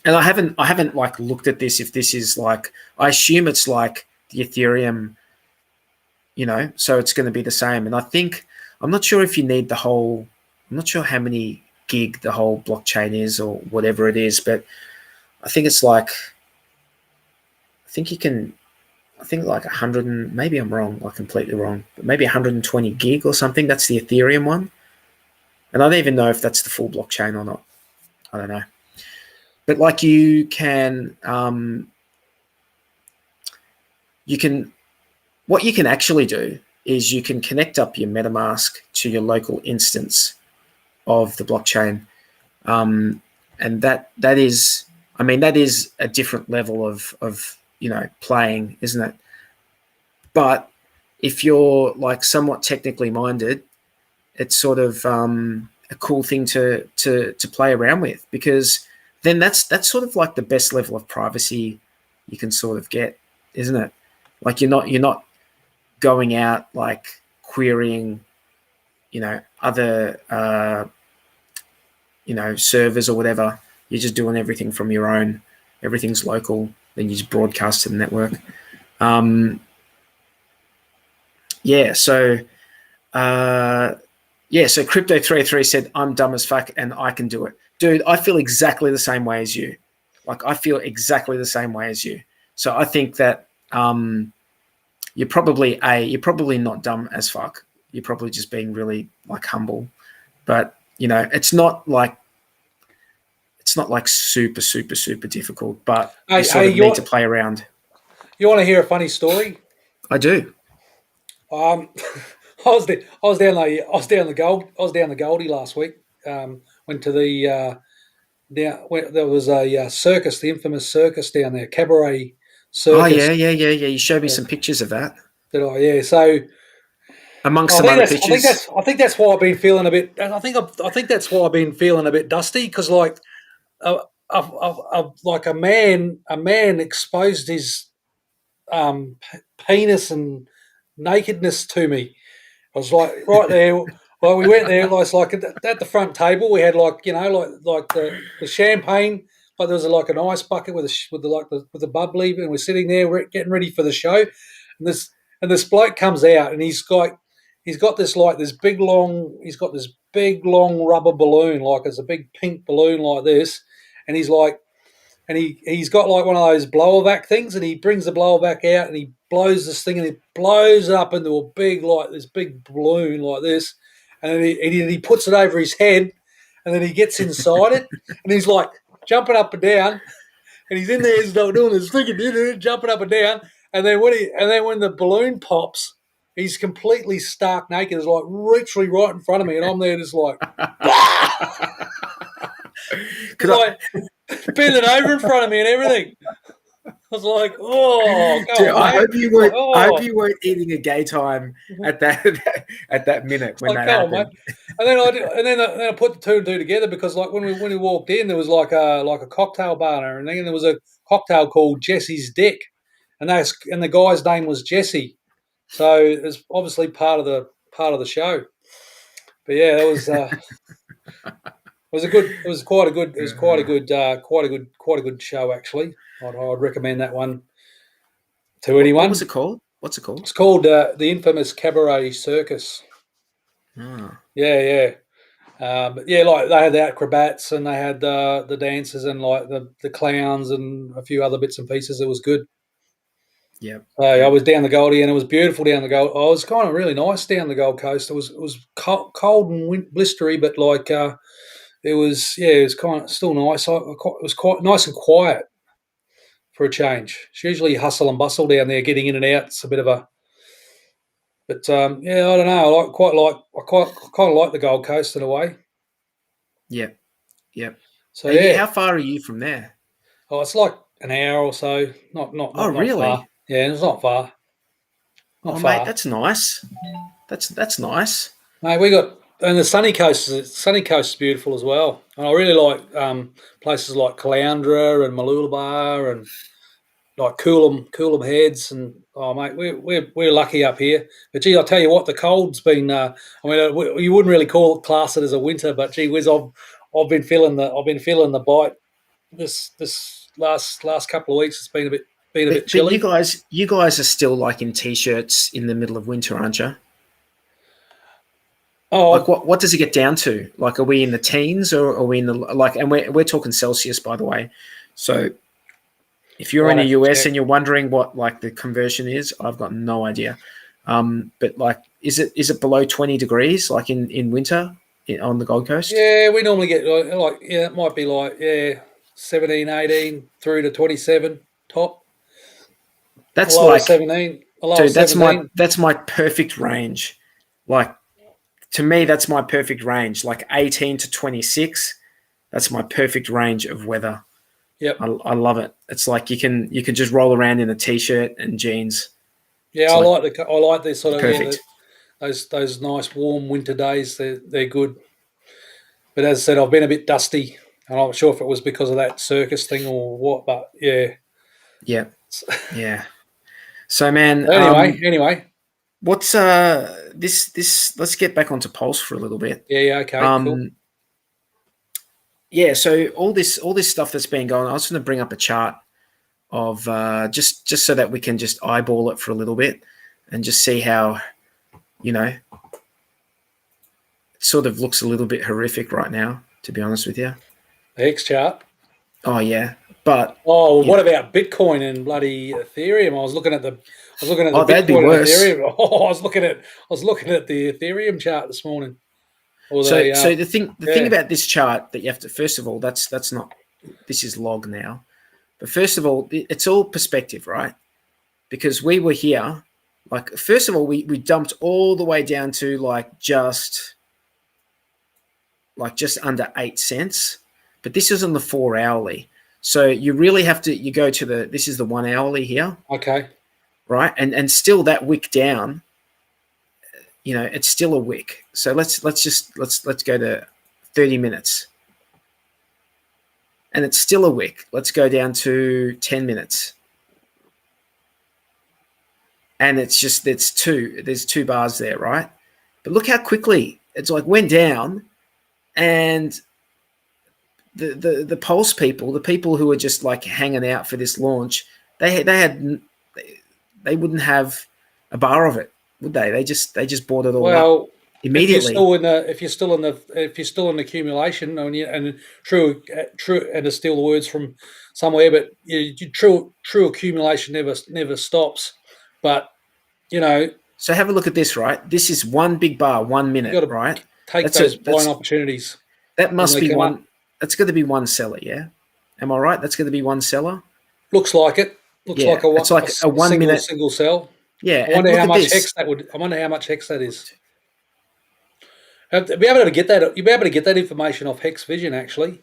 And I haven't like looked at this if this is like, I assume it's like the Ethereum, so it's going to be the same. And I'm not sure if you need I'm not sure how many gig the whole blockchain is or whatever it is, but I think it's like, like 100 and maybe I'm wrong, like completely wrong, but maybe 120 gig or something. That's the Ethereum one. And I don't even know if that's the full blockchain or not. I don't know. But like you can what you can actually do is you can connect up your MetaMask to your local instance of the blockchain. And that is a different level of playing, isn't it? But if you're like somewhat technically minded, it's sort of a cool thing to play around with, because then that's sort of like the best level of privacy you can sort of get, isn't it? Like you're not going out like querying, other servers or whatever. You're just doing everything from your own. Everything's local. Then you just broadcast to the network. So Crypto 303 said, I'm dumb as fuck and I can do it. Dude, I feel exactly the same way as you. Like I feel exactly the same way as you. So I think that you're probably not dumb as fuck. You're probably just being really like humble. But it's not like super, super, super difficult, but you sort of need to play around.
You want to hear a funny story?
I do.
I was down the Goldie last week. Went to the there was a circus, the infamous circus down there, Cabaret Circus.
Oh yeah. You showed me some pictures of that.
Did I? Yeah. So
amongst some other pictures,
I think that's why I've been feeling a bit. I think that's why I've been feeling a bit dusty, because like like a man exposed his penis and nakedness to me. I was like right there. Well, we went there. Like at the front table, we had like the champagne. Like there was like an ice bucket with the bubbly, and we're sitting there, we're getting ready for the show. And this bloke comes out, and he's got this big long rubber balloon, like it's a big pink balloon like this, and he's like. And he's got like one of those blower vac things, and he brings the blower vac out and he blows this thing, and it blows up into a big, like this big balloon like this, and then he puts it over his head, and then he gets inside it, and he's like jumping up and down, and he's in there, he's doing this thing, jumping up and down, and then when the balloon pops, he's completely stark naked. It's like literally right in front of me, and I'm there just like, bending over in front of me and everything. I was like, "Oh,
dude, I hope you weren't eating a gay time at that minute when that happened."
And then I put the two and two together, because like when we walked in, there was like a cocktail bar, and then there was a cocktail called Jesse's Dick, and the guy's name was Jesse, so it's obviously part of the show. But yeah, that was. It was quite a good show, actually. I'd recommend that one. to anyone.
What was it called? What's it called?
It's called the infamous Cabaret Circus.
Oh.
Yeah. But yeah, like they had the acrobats and they had the dancers and like the clowns and a few other bits and pieces. It was good.
Yeah.
I was down the Goldie and it was beautiful down the Gold. I was kind of really nice down the Gold Coast. It was cold and blistery, but like it was kind of still nice. It was quite nice and quiet for a change. It's usually hustle and bustle down there, getting in and out. It's a bit of a, but yeah, I don't know. I kind of like the Gold Coast in a way.
Yeah. Yeah.
So yeah.
How far are you from there?
Oh, it's like an hour or so. Not
really?
far. Yeah, it's not far. Not far.
Mate, that's nice. That's nice.
Mate, we got and the sunny coast. Sunny coast is beautiful as well. And I really like places like Caloundra and Mooloolaba and like Coolum Heads. And oh, mate, we're lucky up here. But gee, I'll tell you what, the cold's been. I mean, you wouldn't really class it as a winter, but gee whiz, I've been feeling the bite. This last couple of weeks, it's been a bit chilly.
But you guys are still like in t-shirts in the middle of winter, aren't you?
Oh,
like what does it get down to? Like, are we in the teens or are we in the like? And we're talking Celsius, by the way. So if you're in the US and you're wondering what like the conversion is, I've got no idea. But like, is it below 20 degrees like in winter on the Gold Coast?
Yeah, we normally get like it might be like 17, 18 through to 27 top.
That's like
17.
Dude, that's my perfect range. Like, to me, that's my perfect range. Like 18 to 26, that's my perfect range of weather.
Yep.
I love it. It's like you can just roll around in a t-shirt and jeans.
Yeah, I like this sort of
perfect.
Those nice warm winter days. They're good. But as I said, I've been a bit dusty, and I'm not sure if it was because of that circus thing or what. But yeah.
Yeah. So man.
Anyway.
What's this? Let's get back onto Pulse for a little bit.
Yeah. Okay. Cool.
Yeah. So all this stuff that's been going on, I was going to bring up a chart of just so that we can just eyeball it for a little bit and just see how, it sort of looks a little bit horrific right now, to be honest with you.
The Hex chart.
Oh yeah, but
what about Bitcoin and bloody Ethereum? I was looking at the Bitcoin
that'd be worse.
Ethereum. I was looking at the Ethereum chart this morning.
So the thing about this chart that you have to, first of all, that's not, this is log now, but first of all, it's all perspective, right? Because we were here, like, first of all, we dumped all the way down to like just under 8 cents, but this is on the 4 hourly. So you really have to, you go to this is the 1 hourly here.
Okay.
Right. And still that wick down, it's still a wick. So let's go to 30 minutes. And it's still a wick. Let's go down to 10 minutes. And there's two bars there, right? But look how quickly it's like went down, and the Pulse people, the people who are just like hanging out for this launch, they wouldn't have a bar of it, would they? They just bought it all up immediately.
If you're still in the accumulation, and true, and it's still the words from somewhere, but true accumulation never stops. But
so have a look at this, right? This is one big bar, 1 minute, right?
Take those buying opportunities.
That must be one. That's going to be one seller, yeah. Am I right? That's going to be one seller.
Looks like it. Looks like
it's like a 1 minute
single sell.
Yeah.
I wonder how much hex that would. I wonder how much hex that is. Be able to get that. You'll be able to get that information off Hex Vision actually.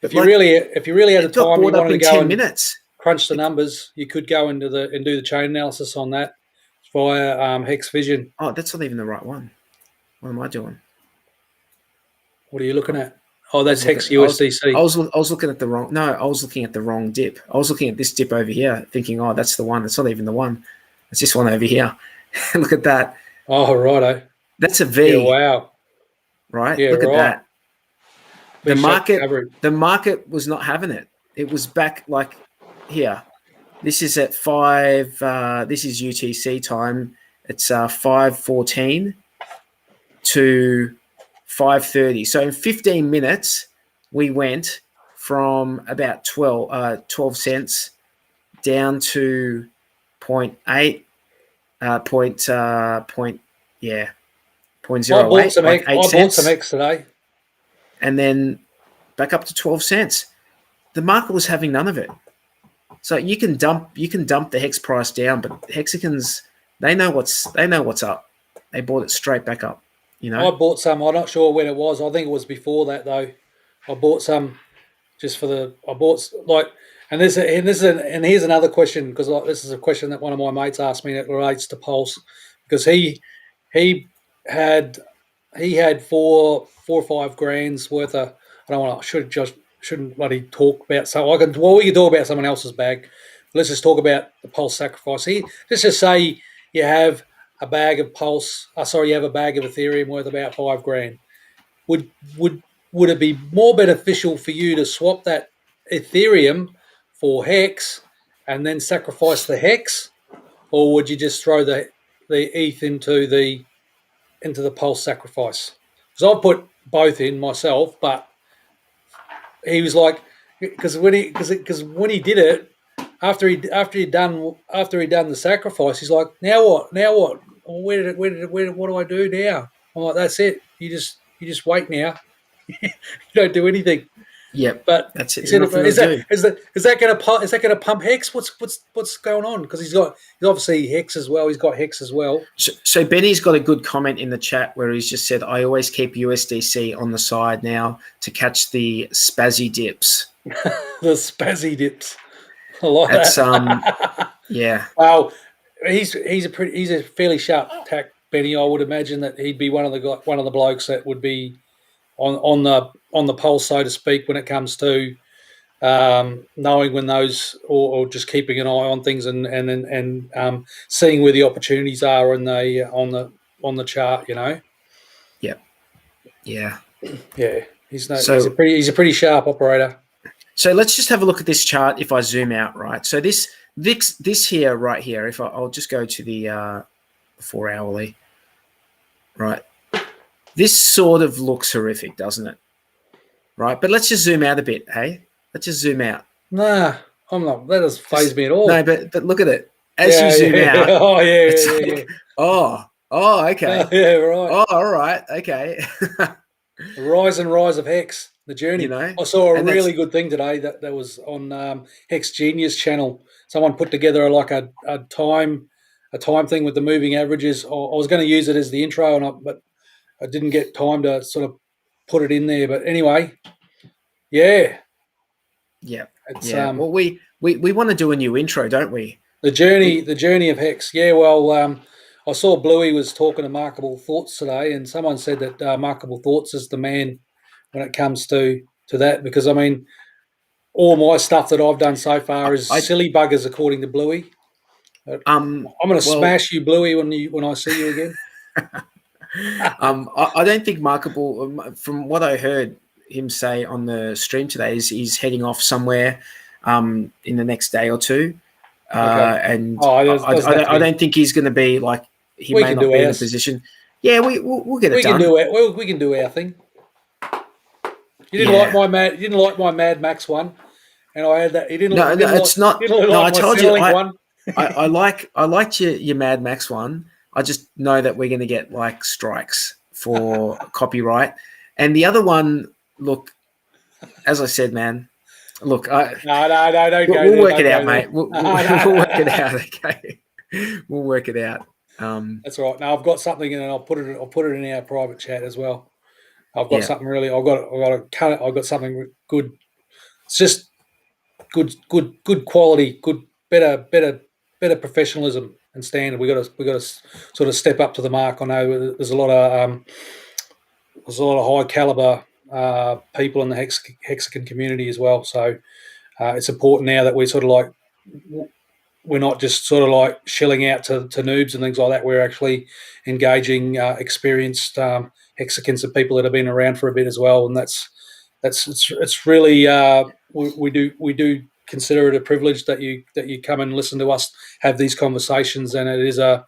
If you really had the time, you wanted to go
10 minutes.
Crunch the numbers, you could go into and do the chain analysis on that via Hex Vision.
Oh, that's not even the right one. What am I doing?
What are you looking at? Oh, that's Hex USDC.
I was looking at the wrong. No, I was looking at the wrong dip. I was looking at this dip over here, thinking, oh, that's the one. It's not even the one. It's this one over here. Look at that.
Oh, righto.
That's a V.
Yeah, wow.
Right. Yeah, look at that. The market was not having it. It was back like here. This is at 5. This is UTC time. It's 5:14 to 5:30. So in 15 minutes, we went from about 12 cents down to 0.8, point 0.08, like 8
I bought
cents,
some X today,
and then back up to 12 cents. The market was having none of it. So you can dump the hex price down, but hexagons, they know what's up. They bought it straight back up.
I bought some. I'm not sure when it was. I think it was before that though. I bought some just for the. I bought like, and here's another question, because this is a question that one of my mates asked me that relates to Pulse, because he had 4 or 5 grand's worth of. I don't want to. Shouldn't bloody talk about so I can. Well, we can talk about someone else's bag. Let's just talk about the Pulse Sacrifice. Let's just say you have a bag of Pulse. You have a bag of Ethereum worth about 5 grand. Would it be more beneficial for you to swap that Ethereum for Hex and then sacrifice the Hex, or would you just throw the ETH into the Pulse Sacrifice? Because I put both in myself, but he was like, because when he did it, after he'd done the sacrifice, he's like, now what? What do I do now? I'm like, that's it. You just wait now. You don't do anything.
Yep,
But
that's it.
he said, is that going to pump Hex? What's going on? Because he's obviously Hex as well. He's got Hex as well.
So Benny's got a good comment in the chat where he's just said, I always keep USDC on the side now to catch the spazzy dips.
The spazzy dips. I like that.
Yeah.
Well, he's a fairly sharp tack, Benny. I would imagine that he'd be one of the blokes that would be on the pulse, so to speak, when it comes to knowing when those, or just keeping an eye on things and seeing where the opportunities are on the chart.
Yep. Yeah.
Yeah. He's a pretty sharp operator.
So let's just have a look at this chart. If I zoom out, right. So this here, right here. If I'll just go to the 4 hourly, right. This sort of looks horrific, doesn't it? Right. But let's just zoom out a bit. Hey, let's just zoom out.
Nah, I'm not. That doesn't faze me at all.
No, but look at it. As you zoom out.
Oh yeah.
Oh, okay.
Yeah, right.
Oh, all right. Okay.
The rise of Hex, the journey. I saw a really good thing today that was on Hex Genius channel. Someone put together a time thing with the moving averages. I was going to use it as the intro, but I didn't get time to sort of put it in there. But anyway, yeah.
Yeah. Well, we want to do a new intro, don't we?
The journey of Hex. Yeah. Well, I saw Bluey was talking to Markable Thoughts today, and someone said that Markable Thoughts is the man when it comes to that, because I mean, all my stuff that I've done so far is silly buggers, according to Bluey. I'm going to smash you, Bluey, when I see you again.
I don't think Markable, from what I heard him say on the stream today, is he's heading off somewhere in the next day or two. Okay. And I don't think he's going to be like, he may not be in a position. Yeah, we'll get it done.
We can do our thing. You didn't like my Mad Max one, and I had that. He didn't.
It's not.
I
told you. I liked your Mad Max one. I just know that we're going to get like strikes for copyright, and the other one. Look, as I said, man. Look, no, don't go. We'll work it out, mate. We'll work it out. Okay, we'll work it out.
That's right. Now I've got something, and I'll put it in our private chat as well. I've got something really. I've got something good. It's just good quality, better professionalism and standard. We got to sort of step up to the mark. I know there's a lot of high caliber people in the Hexagon community as well. So it's important now that we sort of like. We're not just sort of like shelling out to noobs and things like that. We're actually engaging experienced hexagons and people that have been around for a bit as well. And it's really we do consider it a privilege that you come and listen to us have these conversations, and it is a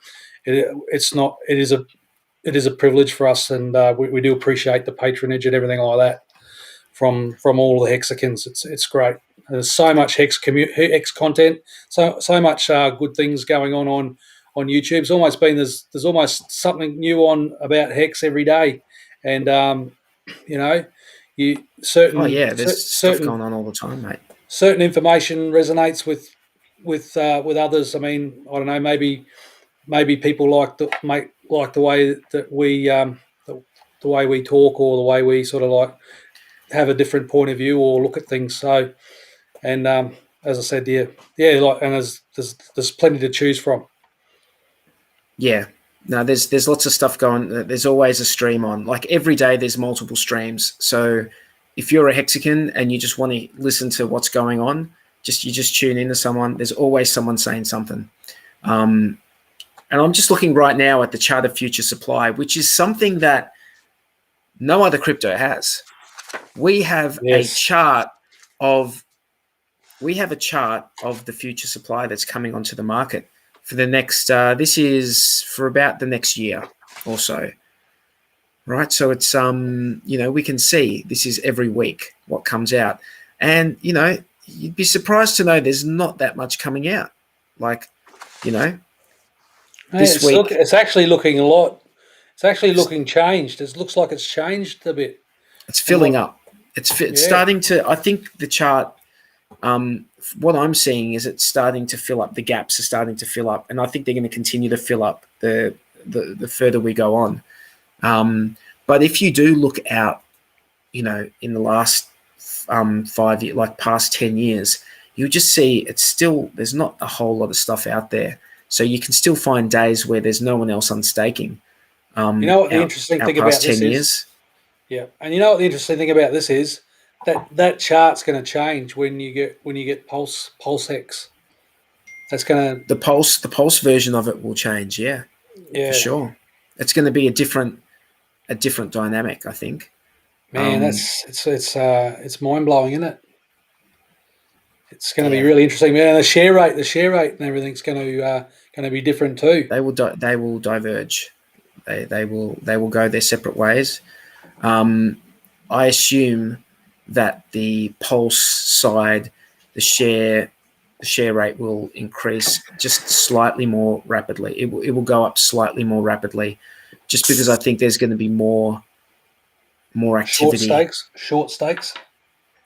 privilege for us, and we do appreciate the patronage and everything like that from all the Hexicans. It's great. There's so much hex content, so much good things going on YouTube. It's almost been there's almost something new on about hex every day, and you
there's stuff going on all the time, mate.
Certain information resonates with others. I mean, I don't know, maybe people like the way that we the way we talk, or the way we sort of like have a different point of view or look at things. So, and as I said, and there's plenty to choose from.
Yeah, no, there's lots of stuff going. There's always a stream on. Like every day, there's multiple streams. So if you're a Hexican and you just want to listen to what's going on, you just tune into someone. There's always someone saying something. And I'm just looking right now at the chart of future supply, which is something that no other crypto has. We have a chart of the future supply that's coming onto the market for the next. This is for about the next year or so, right? So it's we can see this is every week what comes out, and you'd be surprised to know there's not that much coming out. Like, this week
it's actually looking a lot. It's actually looking changed. It looks like it's changed a bit.
It's filling up. It's starting to. I think the chart. What I'm seeing is it's starting to fill up. The gaps are starting to fill up, and I think they're going to continue to fill up the further we go on. But if you do look out, in the last 5 years, like past 10 years, you just see it's still there's not a whole lot of stuff out there. So you can still find days where there's no one else unstaking.
What the interesting thing about this is? Yeah, and what the interesting thing about this is that chart's going to change when you get Pulse Hex. That's going to
the Pulse version of it will change. Yeah, for sure. It's going to be a different dynamic, I think.
Man, it's mind blowing, isn't it? It's going to be really interesting, man. The share rate, and everything's going to be different too.
They will diverge. They will go their separate ways. I assume that the Pulse side, the share rate will increase just slightly more rapidly. It will go up slightly more rapidly, just because I think there's going to be more activity.
Short stakes.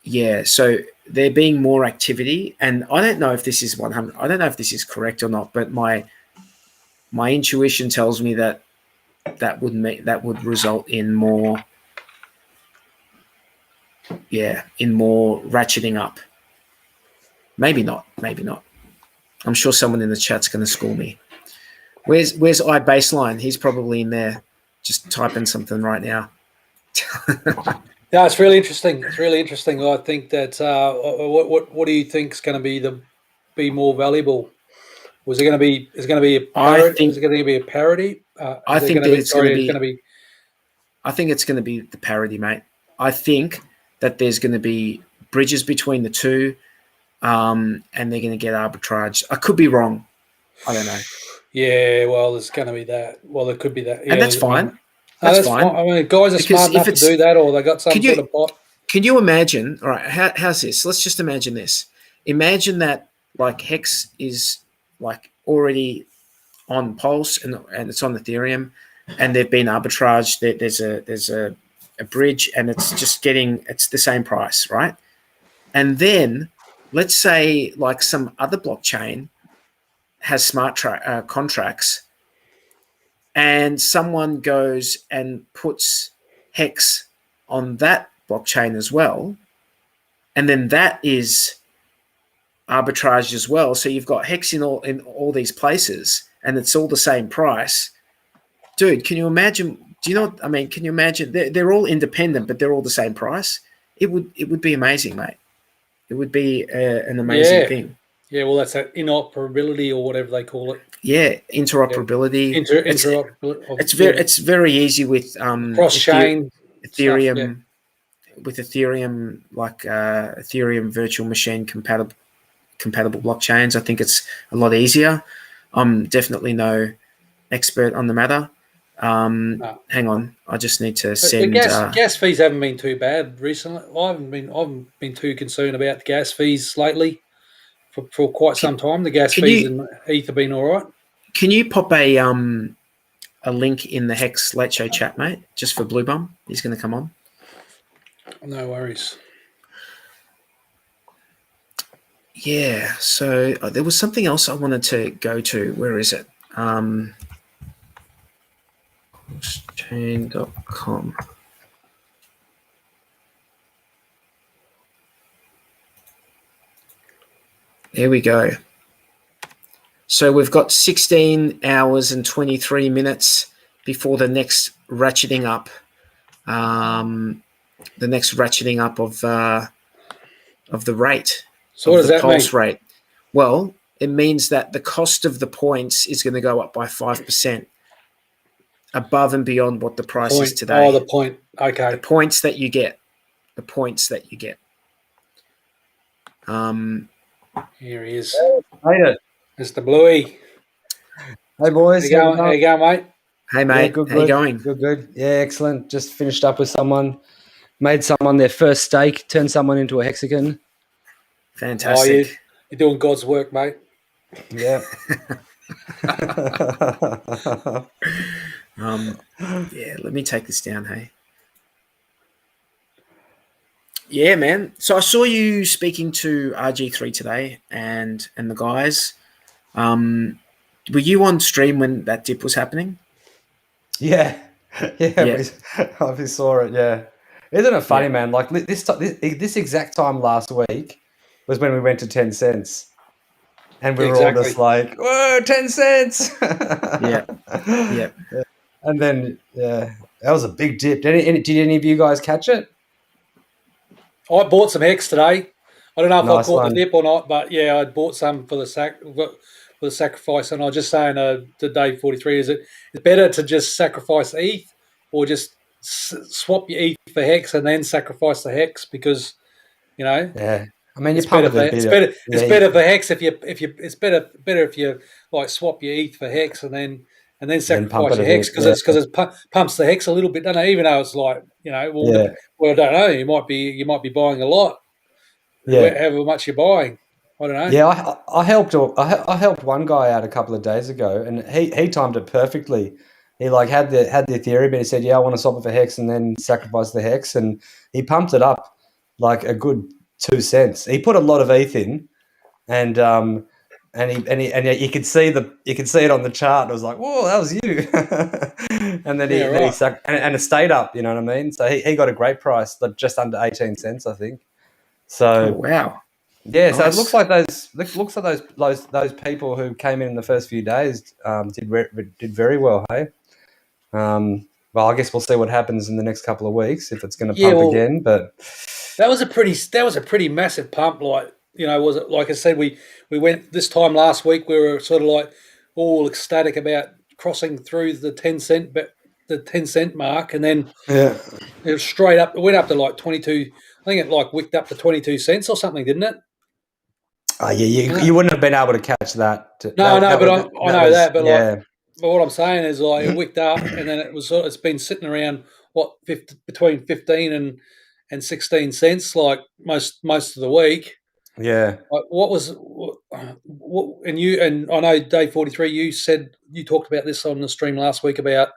Yeah, so there being more activity, and I don't know if this is 100. I don't know if this is correct or not, but my intuition tells me that would result in more. Yeah, in more ratcheting up. Maybe not. I'm sure someone in the chat's going to school me. Where's iBaseline? He's probably in there just typing something right now.
Yeah, it's really interesting. I think that what do you think is going to be more valuable? Is it going to be a parity? Is it going to be a parity?
I think it's going to be the parity, mate. I think that there's going to be bridges between the two, and they're going to get arbitrage. I could be wrong. I don't know.
Yeah, well, there's going to be that. Well, there could be that. Yeah,
and that's fine.
That's fine. I mean, guys are smart enough to do that, or they got some sort of bot.
Can you imagine? All right, how's this? Let's just imagine this. Imagine that like Hex is like already on Pulse and it's on Ethereum, and they've been arbitraged. There's a bridge, and it's the same price, right? And then let's say like some other blockchain has smart contracts, and someone goes and puts Hex on that blockchain as well, and then that is arbitraged as well. So you've got Hex in all these places, and it's all the same price. Dude, can you imagine? Do you know what I mean? Can you imagine? They're all independent, but they're all the same price. It would be amazing, mate. It would be an amazing thing.
Yeah, well, that's that interoperability or whatever they call it.
Yeah, interoperability.
Interoperability.
It's very easy with
cross-chain
Ethereum, with Ethereum, like Ethereum virtual machine compatible. compatible blockchains. I think it's a lot easier. I'm definitely no expert on the matter.
No.
Hang on, I just need to
The
send.
gas fees haven't been too bad recently. I haven't been too concerned about the gas fees lately for quite some time. The gas fees in ETH have been all right.
Can you pop a link in the Hex Late Show chat, mate, just for Blue Bum? He's going to come on.
No worries.
Yeah, so there was something else I wanted to go to. Where is it? PulseChain.com. There we go. So we've got 16 hours and 23 minutes before the next ratcheting up. The next ratcheting up of the rate.
So what does that mean?
Pulse rate. Well, it means that the cost of the points is going to go up by 5% above and beyond what the price is today.
Oh, the point. Okay.
The points that you get.
Here he is.
Hey,
Mr. Bluey.
hey boys.
How you going, mate?
Hey, mate.
Yeah, good,
how you going?
Good. Yeah, excellent. Just finished up with someone, made someone their first stake, turned someone into a hexagon.
Fantastic.
Oh, you're doing God's work, mate.
Yeah.
Yeah, let me take this down, hey. Yeah, man. So I saw you speaking to RG3 today and the guys. Were you on stream when that dip was happening?
Yeah. I saw it. Yeah. Isn't it funny, man? Like this exact time last week was when we went to 10 cents. And we were all just like, whoa, 10 cents.
Yeah.
And then, that was a big dip. Did any of you guys catch it?
I bought some Hex today. I don't know if
Nice
I caught
one.
the dip or not, but yeah, I bought some for the sacrifice. And I was just saying to Dave 43, is it better to just sacrifice ETH or just swap your ETH for Hex and then sacrifice the Hex? Because,
Yeah. I mean,
it's better for Hex it's better if you like swap your ETH for Hex and then sacrifice your Hex because it pumps the Hex a little bit, doesn't it? Even though it's like well, I don't know. You might be buying a lot. Yeah. However much you're buying, I don't know.
Yeah, I helped one guy out a couple of days ago, and he timed it perfectly. He like had the Ethereum, and he said, "Yeah, I want to swap it for Hex and then sacrifice the Hex," and he pumped it up like a good 2 cents. He put a lot of ETH in, and you could see it on the chart. It was like, whoa, that was you. And then he sucked, and it stayed up. You know what I mean? So he got a great price, like just under 18 cents, I think. So
wow,
yeah.
Nice.
So it looks like those people who came in the first few days did very well. Hey. Well, I guess we'll see what happens in the next couple of weeks if it's going to pump again. But
that was a pretty massive pump. Like, was it, like I said, we went this time last week. We were sort of like all ecstatic about crossing through the 10 cent mark, and then it was straight up. It went up to like 22. I think it like wicked up to 22 cents or something, didn't it?
Oh yeah, you wouldn't have been able to catch that.
I know that. But what I'm saying is, like, it wicked up, and then it's been sitting around between 15 and 16 cents, like most of the week.
Yeah.
And I know Dave 43, you talked about this on the stream last week about,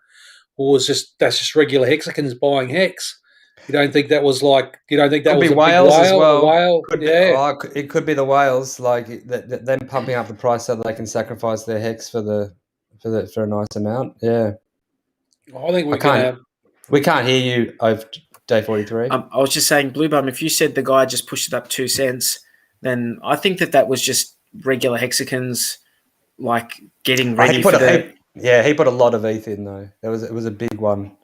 that's just regular hexagons buying Hex. You don't think that was like? You don't think that was a
whales
big whale,
as well?
A whale?
It could be the whales, like them pumping up the price so they can sacrifice their Hex for a nice amount. Yeah.
I think
we can't hear you over Day 43.
I was just saying, Blue Bum, if you said the guy just pushed it up 2 cents, then I think that was just regular hexagons, like getting ready for
he put a lot of ETH in though. It was a big one.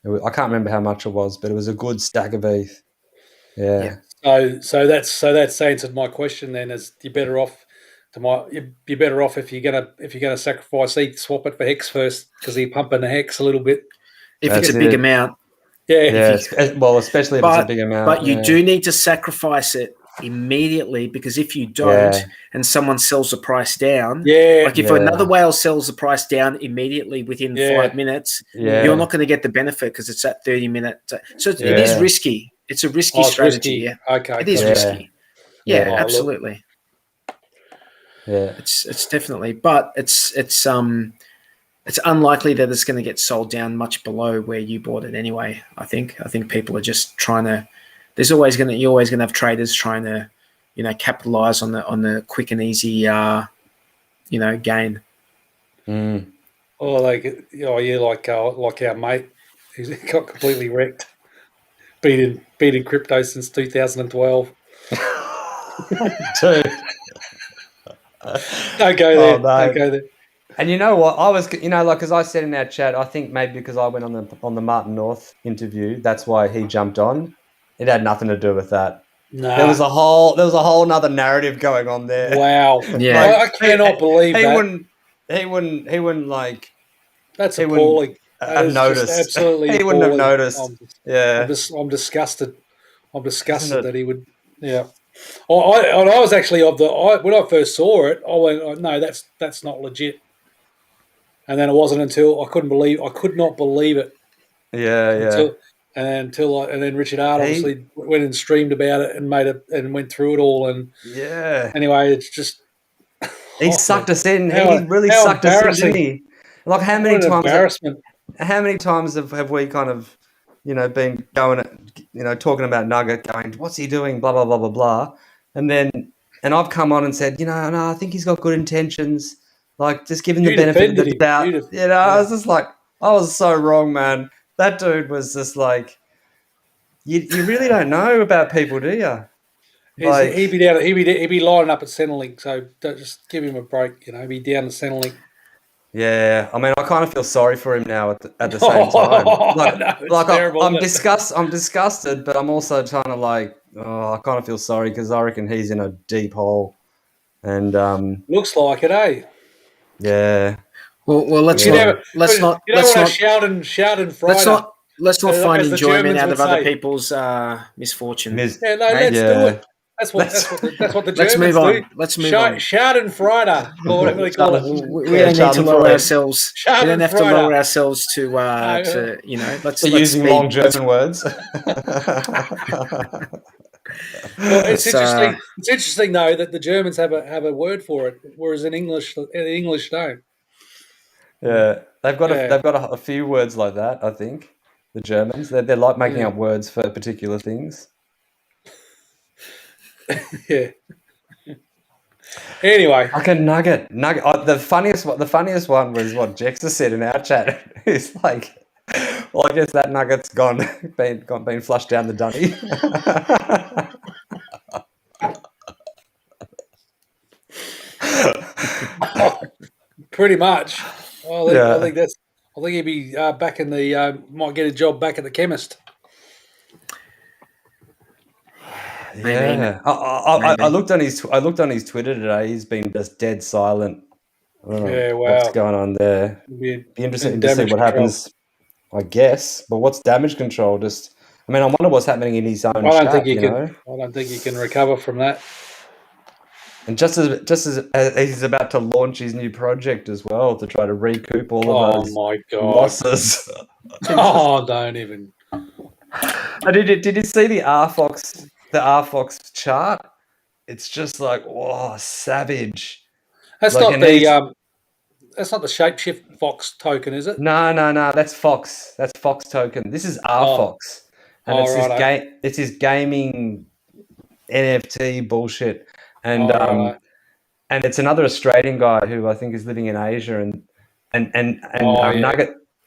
I can't remember how much it was, but it was a good stack of ETH. Yeah.
So that's answered my question. Then, is you're better off if you're gonna sacrifice ETH, swap it for Hex first because you're pumping the Hex a little bit.
If it's a big amount.
Yeah. Well, especially if it's a big amount.
But you do need to sacrifice it immediately, because if you don't and someone sells the price down, like if another whale sells the price down immediately within 5 minutes, you're not going to get the benefit because it's that 30-minute. So it is risky. It's a risky strategy.
Risky. Okay,
it is risky. Yeah, absolutely.
Yeah,
it's definitely, but it's unlikely that it's going to get sold down much below where you bought it anyway. I think people are just trying to. You're always going to have traders trying to, capitalize on the quick and easy, gain.
Mm.
Oh, like our mate who's got completely wrecked, beating crypto since 2012.
Dude.
Don't go there. Don't go there.
And you know what? I was, like as I said in our chat, I think maybe because I went on the Martin North interview, that's why he jumped on. It had nothing to do with that.
Nah.
There was a whole nother narrative going on there.
Wow.
Yeah.
I cannot believe that.
He wouldn't like.
That's appalling.
Have noticed.
Absolutely
he
appalling.
wouldn't have noticed.
I'm disgusted. I'm disgusted that he would. Yeah. I was actually when I first saw it, I went, no, that's not legit. And then it wasn't until I could not believe it.
Yeah.
And then Richard Hart obviously went and streamed about it and and went through it all. And anyway, it's just
he sucked us in. He really sucked us in, didn't he? Like how many times have we kind of, been going, talking about Nugget, going, what's he doing? Blah blah blah blah blah, and I've come on and said, no, I think he's got good intentions. Like just giving the benefit of the doubt. I was just like, I was so wrong, man. That dude was just like, you really don't know about people, do you?
Like, he'd be lining up at Centrelink, so don't just give him a break. He'd be down at Centrelink.
Yeah, I mean, I kind of feel sorry for him now at the same time. I'm disgusted, but I'm also trying to I kind of feel sorry because I reckon he's in a deep hole, and
looks like it, eh?
Yeah.
Well, let's not
Friday.
Let's not find enjoyment out of other people's misfortunes.
Do it. That's what the Germans do.
Let's move on.
Schadenfreude, or whatever they call it.
We don't need to lower ourselves. We don't have to lower ourselves to let's
using long German words.
Well, it's interesting. It's interesting though that the Germans have a word for it, whereas in English don't.
Yeah, they've got a few words like that. I think the Germans they're like making up words for particular things.
Yeah. Anyway,
like a nugget. The funniest one was what Jexer said in our chat. He's like, well, I guess that nugget's been flushed down the dunny.
Pretty much. I think he'd be back in the might get a job back at the chemist.
Yeah, I looked on his Twitter today. He's been just dead silent. I don't know what's going on there. Be interesting to see what happens. I guess, but what's damage control? I wonder what's happening in his own.
I don't think he can recover from that.
And just as he's about to launch his new project as well to try to recoup all of those losses.
Don't even.
Did you see the RFox chart? It's just like, whoa, savage.
That's not the Shapeshift Fox token, is it?
No. That's Fox. That's Fox token. This is RFox, and it's his gaming NFT bullshit. And and it's another Australian guy who I think is living in Asia, and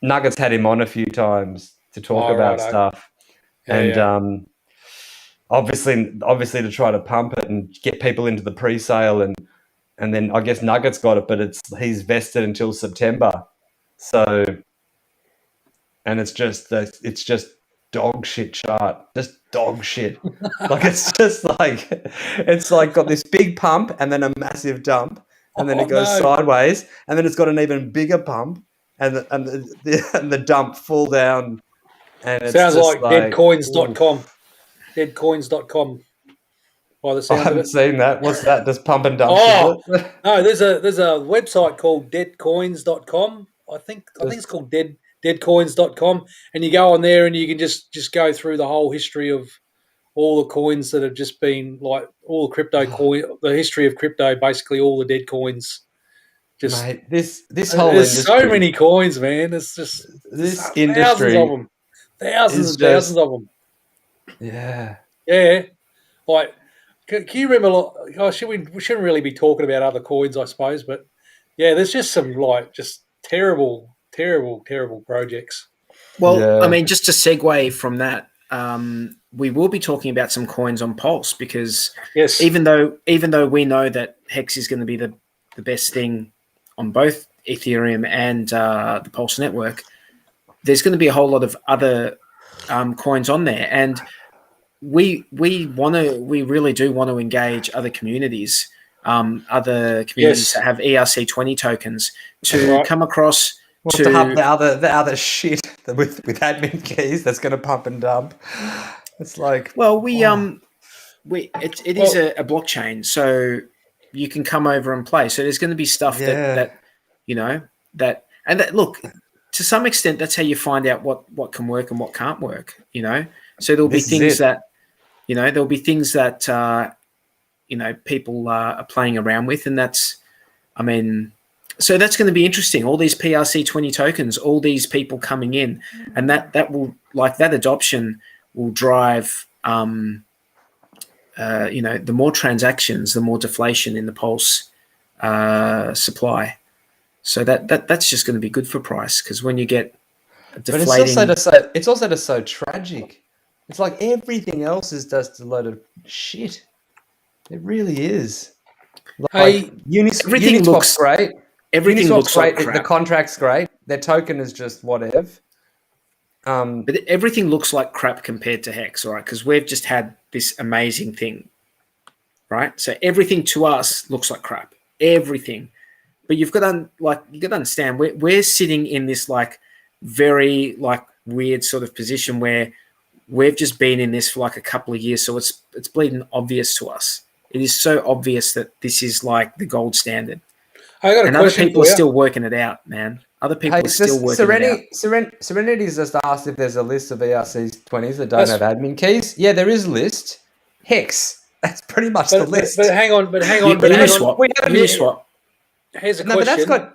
Nuggets had him on a few times to talk about stuff, obviously to try to pump it and get people into the pre-sale, and then I guess Nuggets got it, but he's vested until September, so and it's just dog shit chart, just dog shit. It's like got this big pump and then a massive dump, and then it goes sideways, and then it's got an even bigger pump, and the dump full down. And it
sounds like deadcoins.com. Deadcoins.com. by the
I
sound of
haven't
it.
seen that. What's that? Just pump and dump,
Oh,
is it?
no, there's a website called deadcoins.com. I think it's called deadcoins.com, and you go on there and you can just go through the whole history of all the coins that have just been like all the crypto coin, the history of crypto, basically all the dead coins. Just
Mate, this whole
there's so
industry,
many coins, man. It's just there's
this
thousands of
industry
them, thousands
is
and thousands
just,
of them.
yeah.
Yeah, like can you remember? Oh, we shouldn't really be talking about other coins, I suppose, but yeah, there's just some like just terrible, terrible, terrible projects.
Well, I
Yeah.
mean, just to segue from that, we will be talking about some coins on Pulse because
Yes,
even though we know that Hex is going to be the best thing on both Ethereum and the Pulse network, there's going to be a whole lot of other coins on there, and we really do want to engage other communities,
yes,
that have ERC20 tokens
that's
to
right.
Well,
come across
to have
to.
the other shit with admin keys that's going to pump and dump. It's like,
Well,
oh,
it is
Well,
a blockchain, so you can come over and play. So there's going to be stuff
yeah,
that look, to some extent that's how you find out what can work and what can't work. So there'll be
this is
things
it.
that people are playing around with, and that's, I mean, so that's going to be interesting. All these PRC20 tokens, all these people coming in, and that will, like, that adoption will drive. The more transactions, the more deflation in the Pulse supply. So that's just going to be good for price, because when you get a
But
deflating,
it's also just so tragic. It's like everything else is just a load of shit. It really is. Like
hey,
everything
Uniswap's
looks
great.
everything
Uniswap's
looks like
great. The
crap.
contract's great. Their token is just whatever.
But everything looks like crap compared to Hex, all right? Because we've just had this amazing thing, right? So everything to us looks like crap. Everything. But you've got to understand, we're sitting in this like very like weird sort of position where we've just been in this for like a couple of years, so it's bleeding obvious to us. It is so obvious that this is like the gold standard,
I got a
and other
question
people
for
are
you.
still working it out, man. Other
Hey,
people are still
this
working it out.
Serenity's just asked if there's a list of ERC20s that don't
That's
have admin keys. Yeah, there is a list. Hex. That's pretty much the list.
but hang on,
Uniswap,
We haven't.
Uniswap.
Here's a
No, but
question.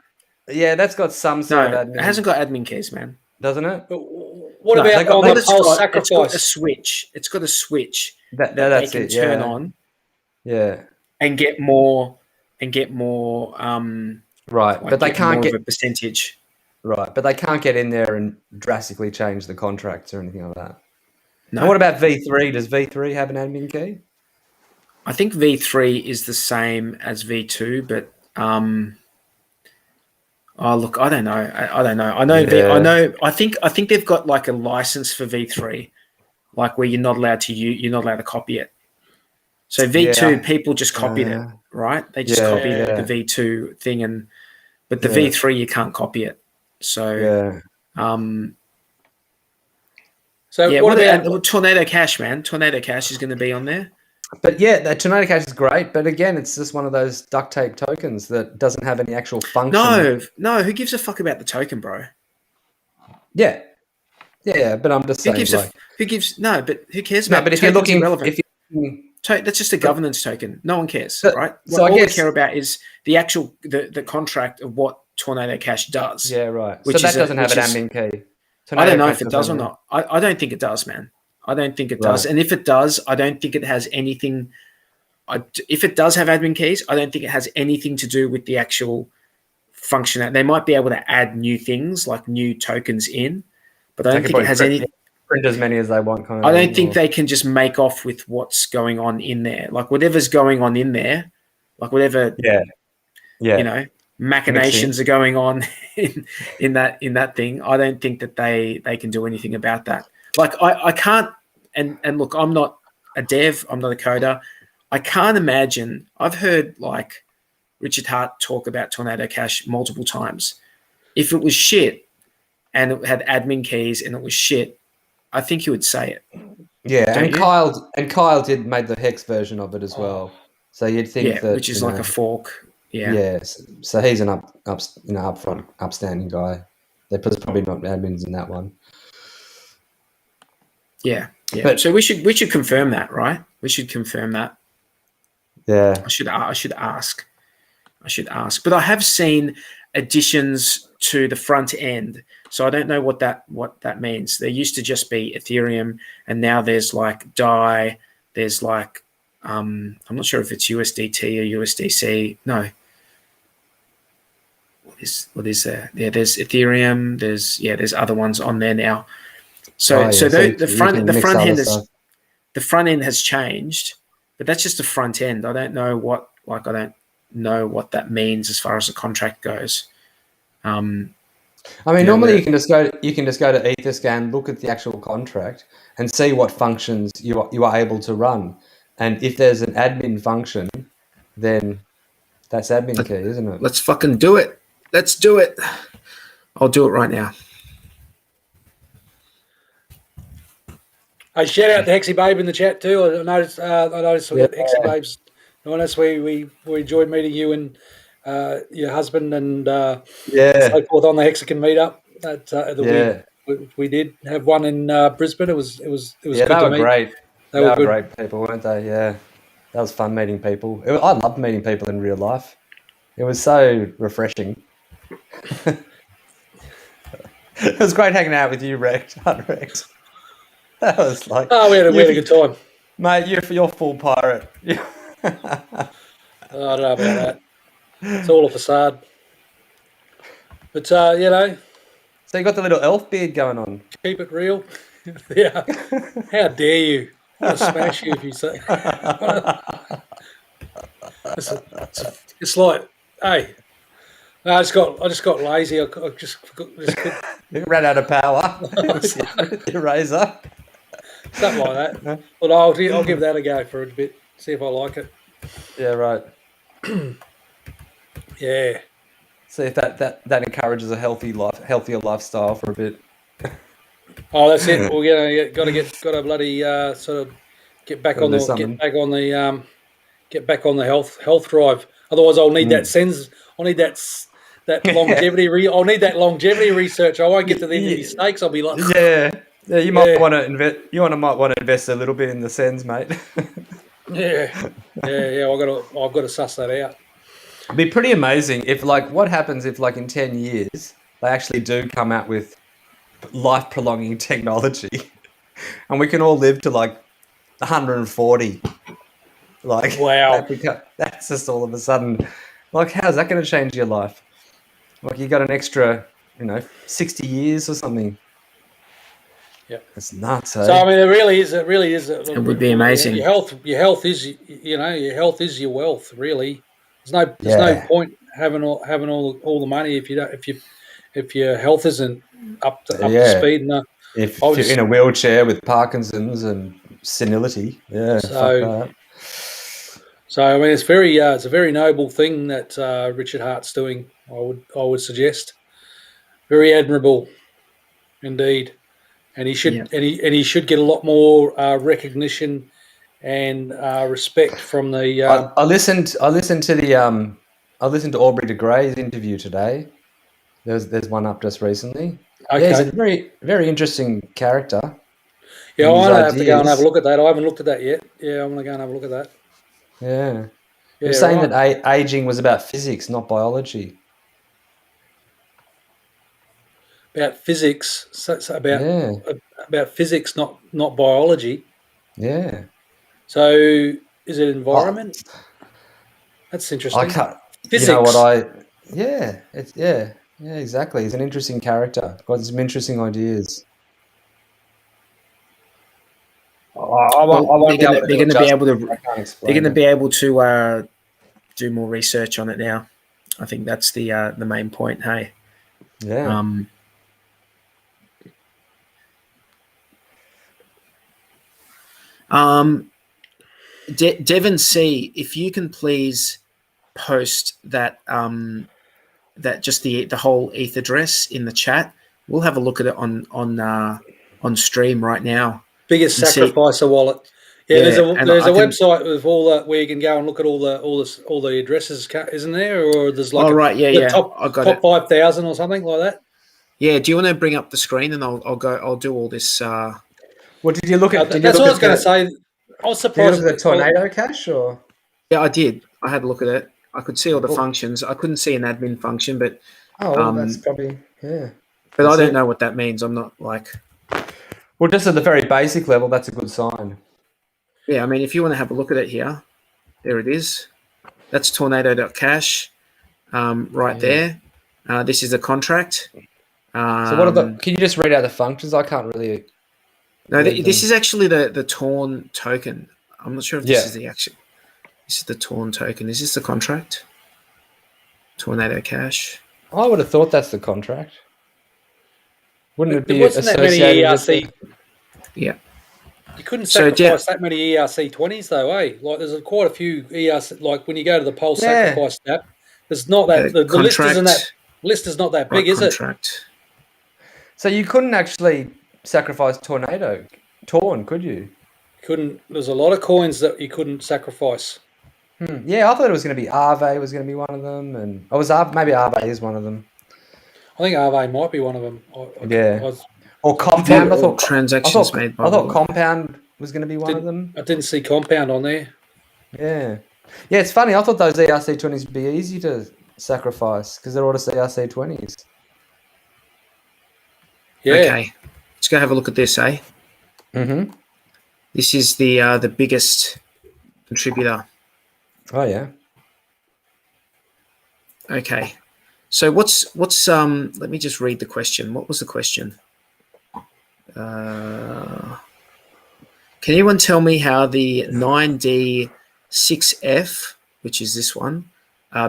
that's got some sort
No,
of
it
admin,
hasn't got admin keys, man.
doesn't it?
What
No,
They
about
got
on
what
the
it's
Pulse
got, it's got a
Sacrifice?
switch. It's got a switch that they
That's
can
it.
turn
Yeah,
on
yeah.
and get more
Right,
like
but they
get
can't
more of
get
a percentage.
right, but they can't get in there and drastically change the contracts or anything like that.
No,
And what about V3? Does V3 have an admin key?
I think V3 is the same as V2, but oh look, I don't know. I don't know. I know I
Yeah,
know. I think they've got like a license for V3, like where you're not allowed to copy it. So V2,
yeah,
people just copied it, right? They just
yeah,
copied
Yeah.
the V2 thing, but the
yeah,
V3 you can't copy it. So
yeah.
So
yeah,
what about
and Tornado Cash, man. Tornado Cash is going to be on there.
But yeah, the Tornado Cash is great, but again, it's just one of those duct tape tokens that doesn't have any actual function.
No. Who gives a fuck about the token, bro?
Yeah, yeah, but I'm just
Who
saying,
gives a
like,
who gives no? But who cares
no,
about
but
the
if you're
token's
looking,
irrelevant.
looking,
That's just a
but,
governance token. No one cares,
but-
right?
so I
All we
guess,
care about is the actual the contract of what Tornado Cash does.
yeah, right. So
Which
that
is
doesn't have an admin key.
I don't
Tornado
know
Cash
if it
doesn't
does or
have
not. I don't think it does, man. I don't think it does.
Right.
And if it does, I don't think it has anything. If it does have admin keys, I don't think it has anything to do with the actual function. They might be able to add new things like new tokens in, but I
They
don't
can
think it
probably
has any.
print as many as they want, kind of
I don't
thing.
think they can just make off with what's going on in there. Like whatever's going on in there, like whatever
Yeah,
machinations are going on in that thing. I don't think that they can do anything about that. Like I can't. And look, I'm not a dev. I'm not a coder. I can't imagine. I've heard like Richard Hart talk about Tornado Cash multiple times. If it was shit and it had admin keys and it was shit, I think he would say it.
Yeah,
Don't
and
you?
Kyle did made the hex version of it as well. So you'd think that,
which is like a fork. Yeah.
Yes. So he's an upfront, upstanding guy. There's probably not admins in that one.
Yeah.
But
so we should confirm that, right? We should confirm that.
yeah,
I should ask. But I have seen additions to the front end, so I don't know what that means. There used to just be Ethereum, and now there's like DAI. There's like I'm not sure if it's USDT or USDC. No. What is there? Yeah, there's Ethereum. There's other ones on there now. So the front end has changed, but that's just the front end. I don't know what that means as far as the contract goes.
Normally you can just go to Etherscan, look at the actual contract, and see what functions you are able to run. And if there's an admin function, then that's admin key, isn't it?
Let's fucking do it. Let's do it. I'll do it right now.
Hey, shout out to Hexy Babe in the chat too. I noticed we got Hexy Babes. Honest, we enjoyed meeting you and your husband and so forth on the Hexagon meetup. We did have one in Brisbane. It was good
they
to
were
meet.
great.
They were good.
Great people, weren't they? Yeah, that was fun meeting people. I loved meeting people in real life. It was so refreshing. It was great hanging out with you, Rex. That was like,
we had a good time,
mate. You're full pirate.
I don't know about that. It's all a facade. But
So you got the little elf beard going on.
Keep it real. Yeah. How dare you? I'll smash you if you say. It's like, hey. No, I just got lazy. I just
You ran out of power. Your razor.
Something like that. But I'll give that a go for a bit. See if I like it.
Yeah, right.
Yeah.
See if that encourages a healthier lifestyle for a bit.
Oh, that's it. We're gotta bloody sort of get back on the health drive. Otherwise, I'll need that sense. I'll need that longevity. I'll need that longevity research. I won't get to the end of these stakes. I'll be like,
you might want to invest. Might want to invest a little bit in the sends, mate.
yeah. I've got to suss that out.
It'd be pretty amazing if, what happens if, in 10 years, they actually do come out with life-prolonging technology, and we can all live to 140.
Wow,
that's just all of a sudden. How's that going to change your life? You got an extra, 60 years or something.
Yeah,
it's nuts.
So it really is. It
would be amazing.
Your health is your wealth. Really, there's no point having all the money if your health isn't up to speed. And
if you're in a wheelchair with Parkinson's and senility,
So it's a very noble thing that Richard Hart's doing. I would suggest, very admirable, indeed, and he should he should get a lot more recognition and respect from the.
I listened to Aubrey de Grey's interview today. There's one up just recently.
Okay.
He's a very, very interesting character.
Yeah, I'm gonna have to go and have a look at that. I haven't looked at that yet. Yeah, I'm gonna go and have a look at that.
Yeah. You're saying that aging was about physics, not biology.
About physics, so about physics, not biology.
Yeah.
So is it environment? That's interesting.
I can't.
Physics.
You know what exactly. He's an interesting character. Got some interesting ideas.
They're going to be able to do more research on it now. I think that's the main point. Hey.
Yeah.
Devon C, if you can please post that that just the whole ETH address in the chat, we'll have a look at it on stream right now.
Biggest
and see-
sacrificer wallet. Yeah,
Yeah,
there's a
and
there's
I
a
can-
website with all that where you can go and look at all the addresses, isn't there? Or there's like
right, yeah,
the
yeah,
top
I got
top
it.
5,000 or something like that.
Yeah, do you want to bring up the screen and I'll do all this?
Well, did you look at? Did you
That's
look
what I
at
was going to
the?
say. I was
Did you look
surprised.
at the tornado cache or?
Yeah, I did. I had a look at it. I could see all the
Oh.
functions. I couldn't see an admin function, but
Oh, well, that's probably yeah.
but I
That's
don't
it.
know what that means. I'm not like.
Well, just at the very basic level, that's a good sign.
Yeah, I mean, if you want to have a look at it here, there it is. That's tornado.cash right there. This is the contract.
So what are the? Can you just read out the functions? I can't really.
No, this is actually the Torn token. I'm not sure if this is the actual. This is the Torn token. Is this the contract? Tornado Cash.
I would have thought that's the contract. Wouldn't it be
There wasn't that many
associated
ERC?
with
Yeah.
You couldn't
So,
sacrifice that many ERC20s though, eh? Like there's quite a few ERC. Like when you go to the Pulse Sacrifice tab, there's not that the list isn't that list is not that big, is it?
So you couldn't actually sacrifice Torn, could you?
Couldn't. There's a lot of coins that you couldn't sacrifice.
Yeah, I thought it was going to be Arve was going to be one of them, and maybe Arve is one of them.
I think Arve might be one of them.
Or Compound. I thought
transactions made by.
I thought Compound was going to be one of them.
I didn't see Compound on there.
Yeah, it's funny. I thought those ERC20s would be easy to sacrifice because they're all just ERC20s.
Yeah.
Okay, let's go have a look at this, eh?
Mm-hmm.
This is the biggest contributor.
Oh yeah.
Okay, so what's let me just read the question. What was the question? Can anyone tell me how the 9D6F, which is this one,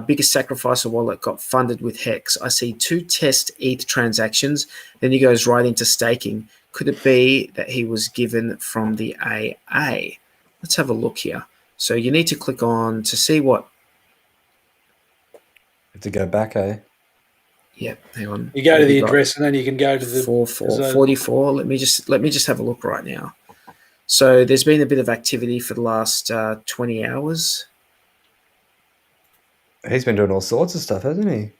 biggest sacrificer wallet, got funded with Hex? I see 2 test ETH transactions, then he goes right into staking. Could it be that he was given from the AA? Let's have a look here. So you need to click on to see what.
Have to go back, eh?
Yep, hang on.
You go to the address and then you can go to the
44. Let me just have a look right now. So there's been a bit of activity for the last 20 hours.
He's been doing all sorts of stuff, hasn't he?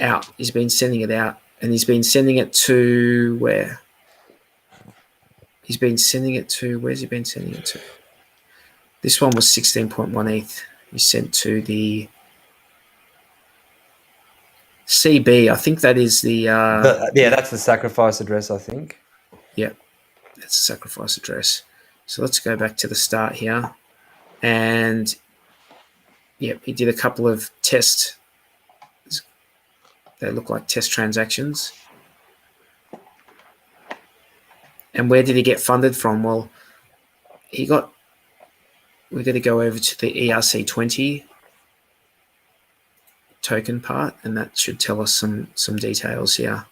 Out. He's been sending it out, and he's been sending it to where? He's been sending it to. Where's he been sending it to? This one was 16.1 ETH. He sent to the CB. I think that is the.
That's the sacrifice address, I think.
Yep, that's the sacrifice address. So let's go back to the start here, and yep, he did a couple of tests. They look like test transactions. And where did he get funded from? Well, we're going to go over to the ERC20 token part, and that should tell us some details here.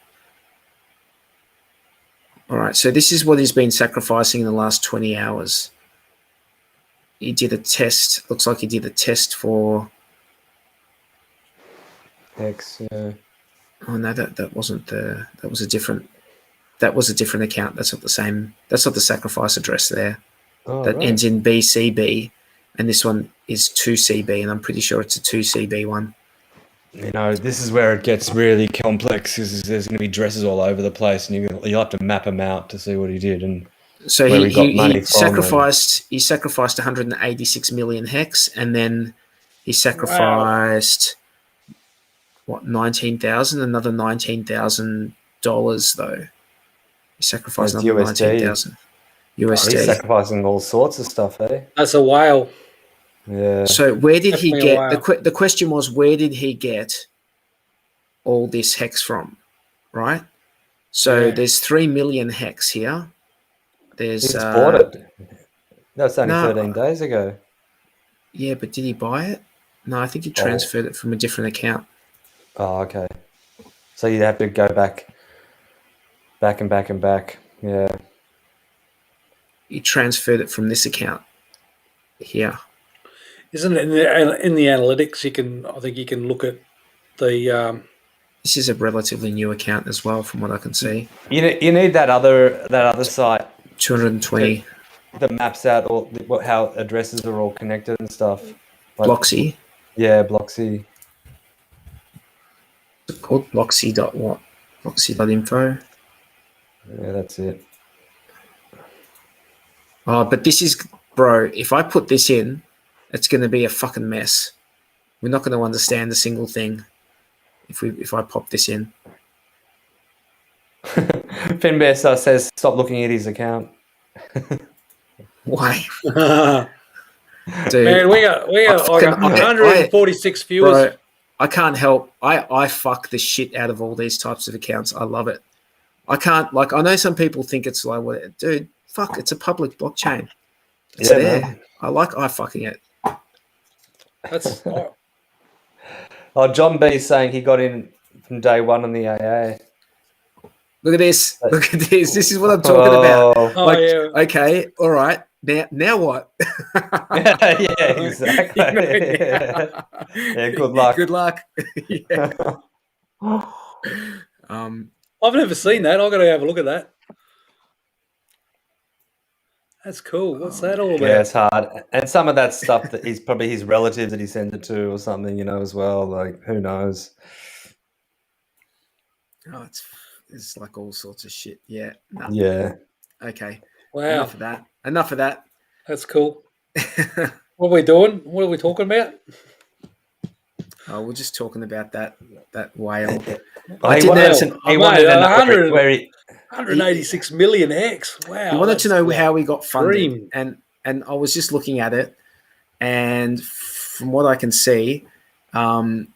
All right, so this is what he's been sacrificing in the last 20 hours. He did a test. Looks like he did a test for
Hex, yeah.
Oh no, that wasn't the. That was a different account. That's not the same. That's not the sacrifice address there.
Oh,
that
right.
ends in BCB, and this one is 2CB, and I'm pretty sure it's a 2CB one.
You know, this is where it gets really complex because there's going to be dresses all over the place, and you'll have to map them out to see what he did and
so
where
he
got money
he
from.
sacrificed 186 million hex, and then he sacrificed what, 19,000, another $19,000 though. He sacrificed
That's
another
USD.
19,000
Oh,
USD.
he's sacrificing all sorts of stuff, eh?
That's a whale.
Yeah.
So where did he
Definitely
get the question was, where did he get all this hex from, right? So there's 3 million hex here. There's
He just bought it. That's only 13 days ago.
Yeah, but did he buy it? No, I think he transferred it from a different account.
Oh, okay. So you'd have to go back and back. Yeah.
He transferred it from this account here.
Isn't it in the analytics? I think you can look at the.
This is a relatively new account as well, from what I can see.
You need that other site
220.
That maps out how addresses are all connected and stuff. Like,
Bloxy.
Yeah, Bloxy.
What's it called? Bloxy.what? Bloxy.info.
Yeah, that's it.
Oh, but this is, bro, if I put this in, it's going to be a fucking mess. We're not going to understand a single thing if I pop this in.
Finbesa says stop looking at his account.
Why?
Dude, man, we got 146 viewers.
Bro, I can't help. I fuck the shit out of all these types of accounts. I love it. I can't, like, I know some people think it's like, what, dude, fuck, it's a public blockchain. It's there. Man. I like fucking it.
That's
Oh, John B is saying he got in from day one on the AA.
Look at this. Look at this. This is what I'm talking about. Like,
yeah.
Okay, all right. Now what?
Yeah, exactly. Yeah, good luck.
Good luck. Yeah.
I've never seen that. I've got to have a look at that. That's cool. What's that all about?
Yeah, it's hard. And some of that stuff that he's probably his relatives that he sent it to or something, you know, as well. Like, who knows?
Oh, it's like all sorts of shit. Yeah. No.
Yeah.
Okay.
Wow.
Enough of that.
That's cool. What are we doing? What are we talking about?
Oh, we're just talking about that whale.
He wanted
186 million X. Wow.
He wanted to know how we got funded. And I was just looking at it, and from what I can see,
Did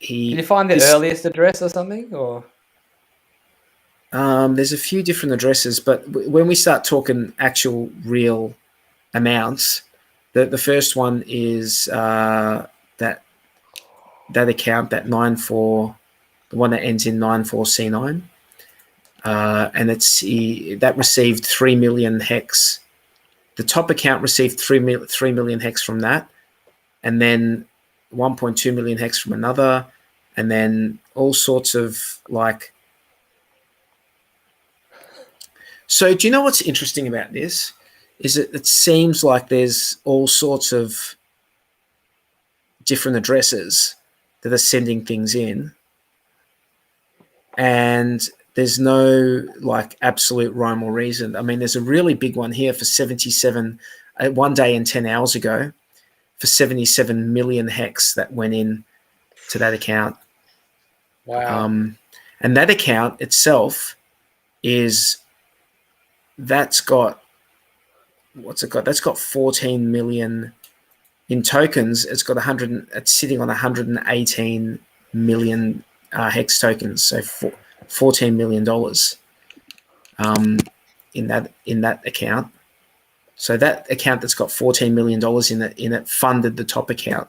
you find the earliest address or something? Or
there's a few different addresses, but when we start talking actual real amounts, the first one is that account, that 94, the one that ends in 94C9, and that received 3 million hex. The top account received 3 million hex from that, and then 1.2 million hex from another, and then all sorts of like. So do you know what's interesting about this? Is it seems like there's all sorts of different addresses that are sending things in, and there's no like absolute rhyme or reason. I mean, there's a really big one here for 77, 1 day and 10 hours ago, for 77 million hex that went in to that account.
Wow.
And that account itself that's got 14 million in tokens. It's got it's sitting on 118 million hex tokens, so $14 million in that account. So that account that's got $14 million in it funded the top account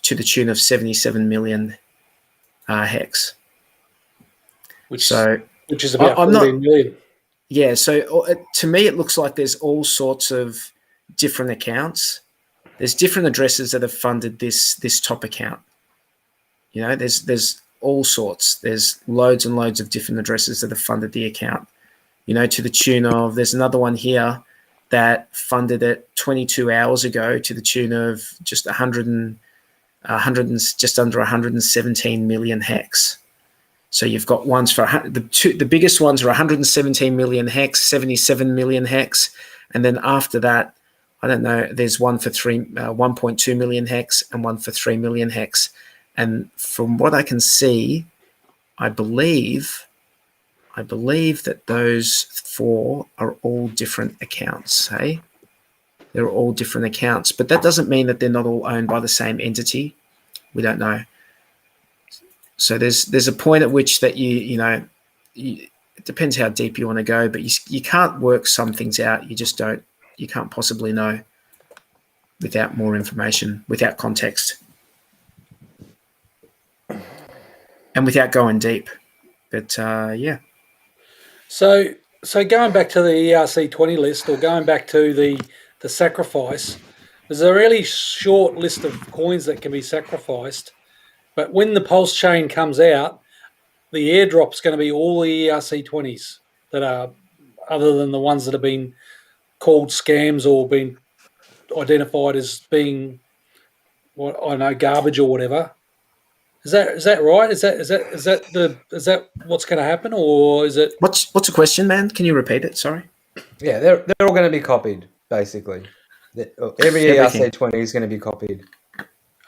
to the tune of 77 million hex.
Which is about 14 million.
Yeah, so to me it looks like there's all sorts of different accounts. There's different addresses that have funded this top account. You know, there's all sorts. There's loads and loads of different addresses that have funded the account. You know, to the tune of, there's another one here that funded it 22 hours ago to the tune of just just under 117 million hex. So you've got ones for the biggest ones are 117 million hex, 77 million hex, and then after that, I don't know, there's one for 1.2 million hex and one for 3 million hex. And from what I can see, I believe that those four are all different accounts. Hey, they're all different accounts, but that doesn't mean that they're not all owned by the same entity. We don't know. So there's a point at which that it depends how deep you want to go, but you can't work some things out. You can't possibly know without more information, without context, and without going deep. But yeah.
So going back to the ERC20 list, or going back to the sacrifice, there's a really short list of coins that can be sacrificed. But when the PulseChain comes out, the airdrop's going to be all the ERC20s. that are other than the ones that have been called scams or been identified as being, what I know, garbage or whatever. Is that right? Is that what's going to happen, or is it?
What's the question, man? Can you repeat it? Sorry.
Yeah, they're all going to be copied, basically. Every ERC20 is going to be copied.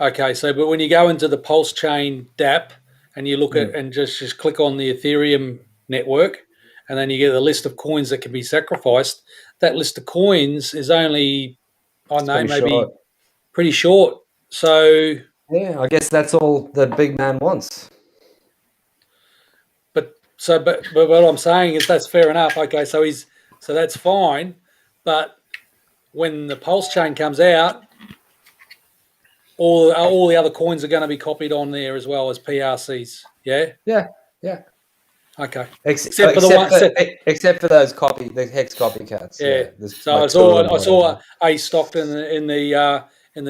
Okay, so but when you go into the PulseChain DApp and you look at and just click on the Ethereum network, and then you get a list of coins that can be sacrificed. That list of coins is only, I don't know, maybe pretty short. So
yeah, I guess that's all the big man wants.
But what I'm saying is that's fair enough. Okay, so that's fine. But when the PulseChain comes out, all the other coins are going to be copied on there as well as PRCs. Yeah.
Yeah.
Okay.
Except for the hex copycats.
Yeah. So I saw A stocked in the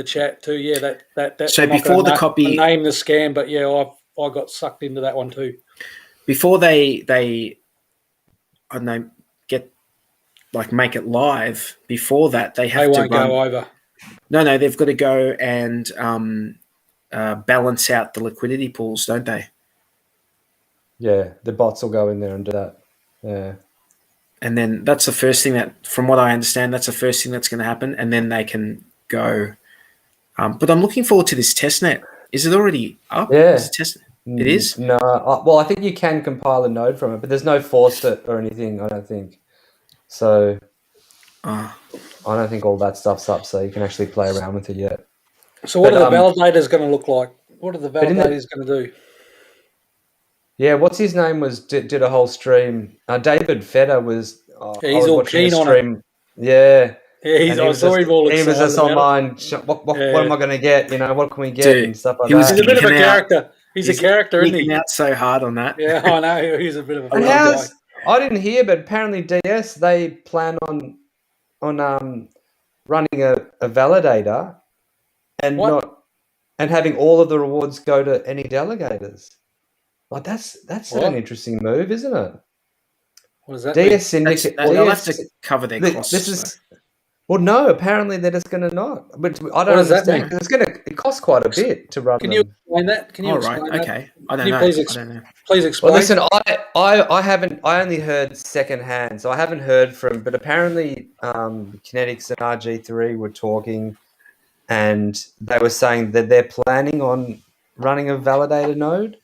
chat too. Yeah. That.
So before the copy,
name the scam, but yeah, I got sucked into that one too.
Before they I don't know, make it live. Before that, they won't
go over.
No, they've got to go and balance out the liquidity pools, don't they?
Yeah, the bots will go in there and do that. Yeah.
And then that's the first thing from what I understand, that's the first thing that's going to happen. And then they can go. But I'm looking forward to this testnet. Is it already up?
Yeah.
Is it testnet? It is?
No. Well, I think you can compile a node from it, but there's no faucet or anything, I don't think. So I don't think all that stuff's up, so you can actually play around with it yet.
So what are the validators going to look like? What are the validators going to do?
Yeah, what's his name did a whole stream. David Feder was.
He's all keen on it.
Yeah.
Yeah, I saw him all excited.
He was just online. What am I going to get? What can we get and stuff like that.
He's a bit of a character. He's a character, isn't he?
Out so hard on that.
Yeah, I know. He's a bit of a guy.
I didn't hear, but apparently DS they plan on running a validator and having all of the rewards go to any delegators. Like that's an interesting move, isn't it?
What does that
DS
mean?
Syndicate.
They'll have to cover their costs.
Well, no. Apparently, they're just going to not. But I don't understand because it costs quite a bit to run.
Can you explain that? Can you explain that?
Okay. I don't know.
Please explain.
Well, listen. I haven't. I only heard secondhand, so I haven't heard from. But apparently, Kinetics and RG3 were talking, and they were saying that they're planning on running a validator node,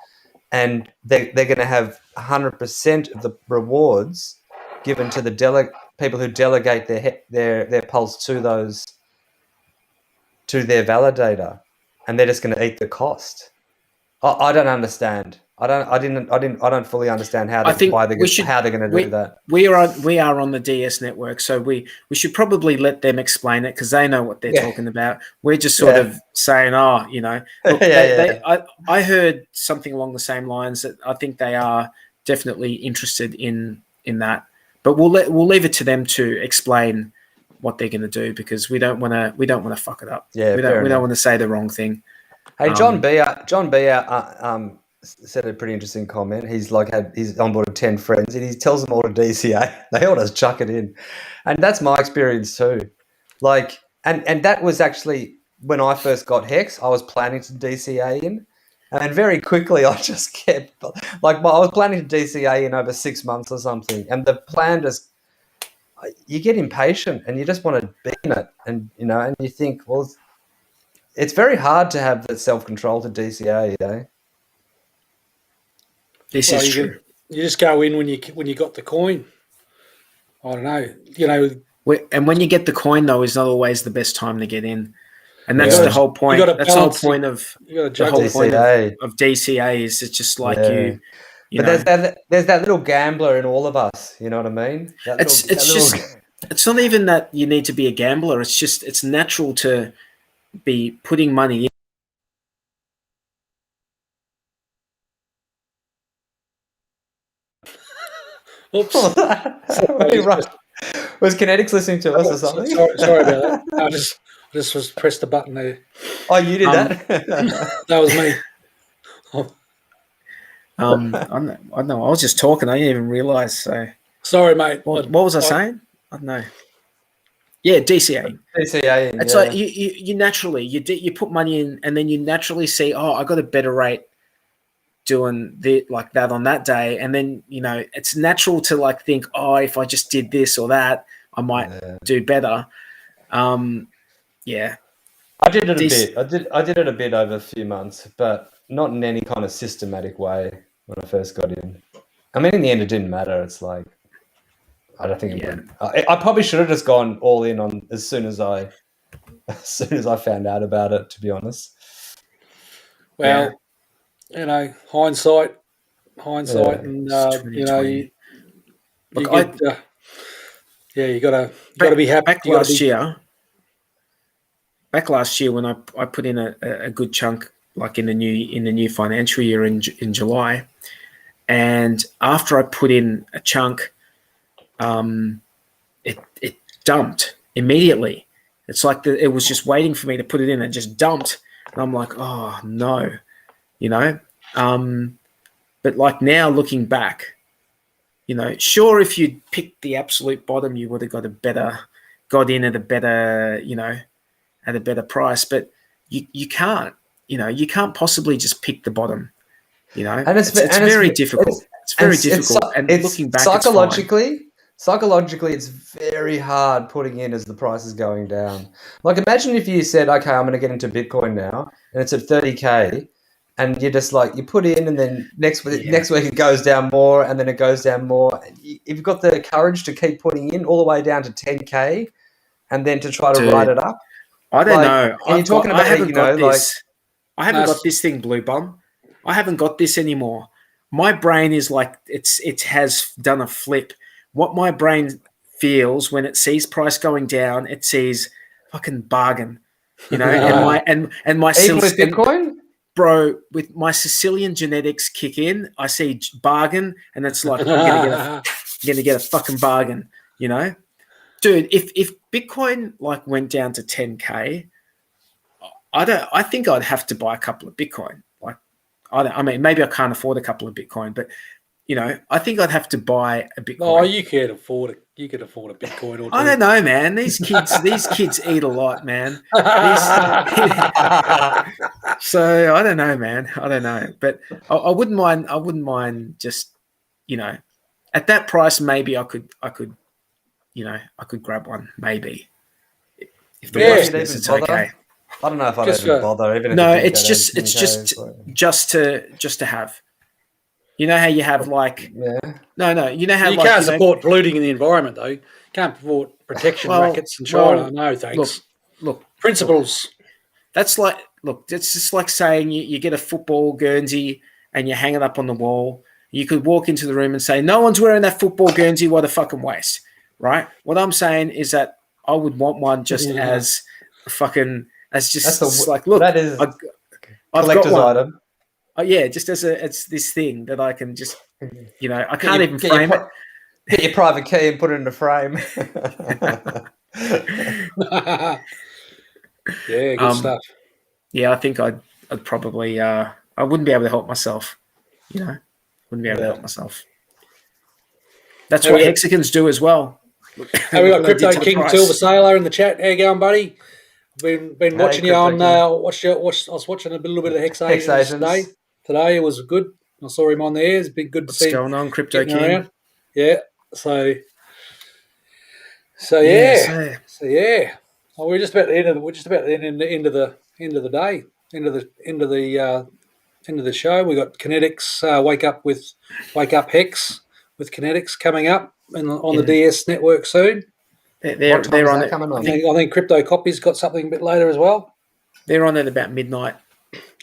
and they're going to have 100% of the rewards given to the people who delegate their pulse to their validator, and they're just going to eat the cost. I don't understand. I don't fully understand how they're going to do that.
We are on the DS network, so we should probably let them explain it because they know what they're talking about. We're just sort of saying, look, I heard something along the same lines that I think they are definitely interested in that. But we'll leave it to them to explain what they're going to do because we don't want to fuck it up.
Yeah,
we don't want to say the wrong thing.
Hey, John B said a pretty interesting comment. He's onboarded 10 friends and he tells them all to DCA. They all just chuck it in, and that's my experience too. And that was actually when I first got Hex. I was planning to DCA in. And very quickly, I just kept I was planning to DCA in over 6 months or something, and the plan you get impatient and you just want to be in it, and and you think, well, it's very hard to have the self-control to DCA,
This is true.
You just go in when you got the coin. I don't know,
And when you get the coin, though, is not always the best time to get in. And that's the whole point. That's the whole point of DCA is it's just like
But there's that little gambler in all of us. You know what I mean?
It's not even that you need to be a gambler. It's just it's natural to be putting money in.
Oops.
Was Kinetics listening to us or something?
Sorry about that. I just was pressed the button there.
Oh, you did that?
That was me.
I don't know. I was just talking. I didn't even realise. So
Sorry, mate.
What was I saying? I don't know. Yeah, DCA.
DCA.
It's like you naturally you put money in, and then you naturally see, oh, I got a better rate doing like that on that day, and then it's natural to like think, oh, if I just did this or that, I might do better. Yeah.
I did it a bit. I did it a bit over a few months, but not in any kind of systematic way when I first got in. I mean, in the end, it didn't matter. It's like, I don't think it would. I probably should have just gone all in on as soon as I found out about it, to be honest.
Well, hindsight, and you gotta be happy.
Back last year when I put in a good chunk, like in the new financial year in July, and after I put in a chunk, it dumped immediately. It's like it was just waiting for me to put it in. It just dumped, and I'm like, oh no, But like now looking back, sure, if you'd picked the absolute bottom, you would have got in at a better, at a better price. But you can't, you can't possibly just pick the bottom, And it's very difficult. It's very difficult. And looking back,
psychologically, it's very hard putting in as the price is going down. Like, imagine if you said, okay, I'm going to get into Bitcoin now, and it's at 30K, and you're just like, you put in, and then next week it goes down more, and then it goes down more. If you've got the courage to keep putting in all the way down to 10K, and then to try to write it up.
I don't know.
And you're talking about,
I haven't got this thing, Blue Bum. I haven't got this anymore. My brain is like, it has done a flip. What my brain feels when it sees price going down, it sees fucking bargain, and my
even with Bitcoin,
bro, with my Sicilian genetics kick in, I see bargain, and it's like, I'm gonna get a fucking bargain, dude. If Bitcoin like went down to 10K, I think I'd have to buy a couple of Bitcoin. Like, I mean, maybe I can't afford a couple of Bitcoin, but I think I'd have to buy a Bitcoin.
Oh, you could afford it. You could afford a Bitcoin or two.
I don't know, man. These kids eat a lot, man. So I don't know, man. I don't know, but I wouldn't mind. I wouldn't mind just, at that price, maybe I could, I could grab one, maybe. If the wife says it's okay.
I don't know if I'd even bother. Even
it's just to have. You know how you have like no. You know how
you can't support polluting in the environment though. You can't support protection rackets in China. No thanks.
Look,
principles.
That's like it's just like saying you get a football Guernsey and you hang it up on the wall. You could walk into the room and say, "No one's wearing that football Guernsey. What a fucking waste!" Right? What I'm saying is that I would want one just as a fucking like look.
That is
I've
collector's
got one.
item.
Oh yeah, just it's this thing that I can just, I can't even frame it.
Get your private key and put it in a frame.
Yeah, good stuff.
Yeah, I think I'd probably I wouldn't be able to help myself. Wouldn't be able to help myself. That's what Hexicans do as well.
Have we got Crypto King Silver Sailor in the chat? How you going, buddy? Been watching you on. I was watching a little bit of Hex Agents today. It was good. I saw him on there. It's been good to see.
What's going on, Crypto King?
Around. Yeah. So yeah. Well, we're just about the end of the end of the show. We got Kinetics Wake Up Hex with Kinetics coming up on the DS network soon.
They're on it.
I think Crypto Copy's got something a bit later as well.
They're on at about midnight,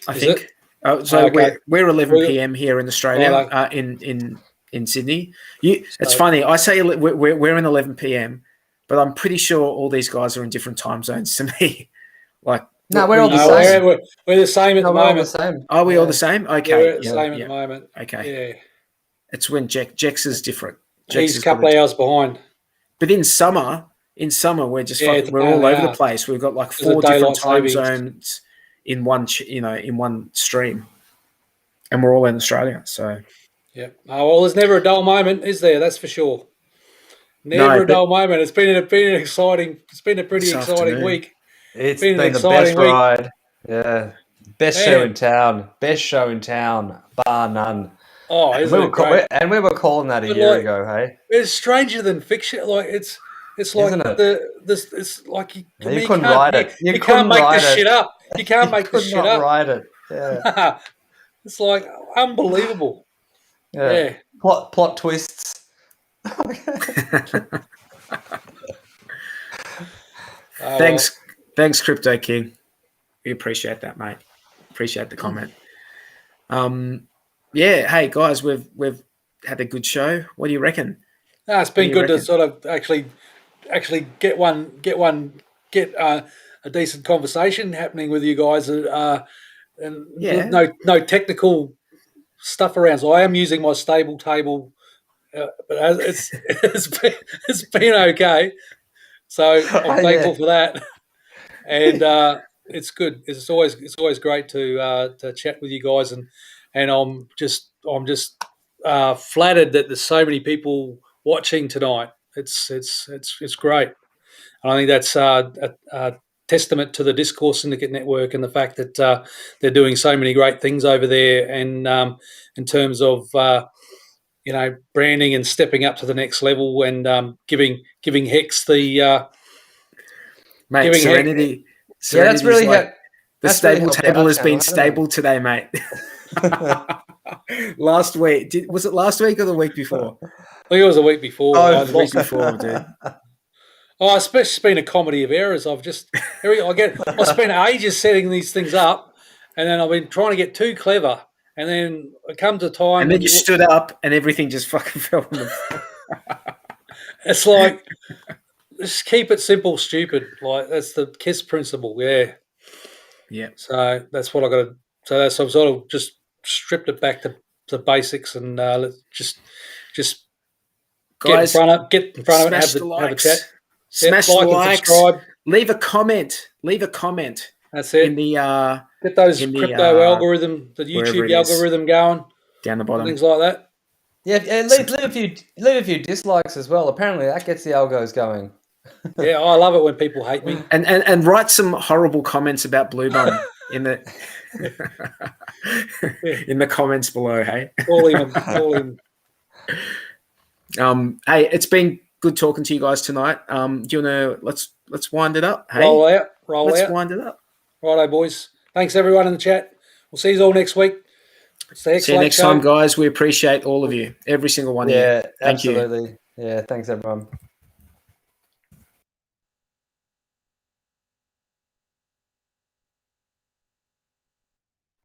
I think. Okay. We're 11 p.m. here in Australia, in Sydney. It's funny. I say we're in 11 p.m., but I'm pretty sure all these guys are in different time zones to me. Like,
no, we're all the same.
We're the same at the moment.
Are we all the same? Okay,
we're the same at the moment.
Okay, yeah. It's when Jex is different.
He's a couple of hours behind.
But in summer, we're just we're all over the place. We've got like 4 different time zones in one stream, and we're all in Australia. So,
yeah. Oh well, there's never a dull moment, is there? That's for sure. Never a dull moment. It's been a pretty exciting week.
It's been the best ride. Yeah. Best show in town. Best show in town, bar none.
Oh, isn't it great?
And we were calling that a year ago, hey?
It's stranger than fiction. Like it's like it's like you
couldn't write it.
You can't make this shit up. You can't make this shit up.
Write it. Yeah.
It's like unbelievable. Yeah.
Plot twists.
Thanks, Crypto King. We appreciate that, mate. Appreciate the comment. Hey guys, we've had a good show. What do you reckon?
It's been good to sort of actually get a decent conversation happening with you guys, and no technical stuff around. So I am using my stable table, but it's been okay. So I'm thankful for that, and it's good. It's always great to chat with you guys, and I'm just flattered that there's so many people watching tonight. It's great, and I think that's a testament to the Discourse Syndicate Network and the fact that they're doing so many great things over there, and in terms of branding and stepping up to the next level, and giving Hex the
mate Serenity.
That's really
the stable table has been stable today, mate. Last week, was it last week or the week before?
I think it was the week before.
The week before, dude.
Oh, it's been a comedy of errors. I spent ages setting these things up, and then I've been trying to get too clever, and then it comes a time,
and then you stood up, and everything just fucking fell on the floor.
It's like, just keep it simple, stupid. Like, that's the KISS principle. Yeah. So that's what I got to. So I've sort of just stripped it back to the basics, and let's just
guys,
get in front of it, have a chat.
Smash the likes, subscribe. Leave a comment.
That's it.
In the
get those crypto algorithm, the YouTube algorithm going
down the bottom,
things like that.
Yeah, and leave a few dislikes as well. Apparently, that gets the algos going.
Yeah, I love it when people hate me.
And write some horrible comments about Blue Bun in the in the comments below. Hey,
call him.
Hey, it's been good talking to you guys tonight. Do you want to let's wind it up? Hey?
Roll out.
Let's wind it up.
Righto, boys. Thanks everyone in the chat. We'll see you all next week.
See you next time, guys. We appreciate all of you, every single one of you.
Thank you. Yeah, thanks everyone.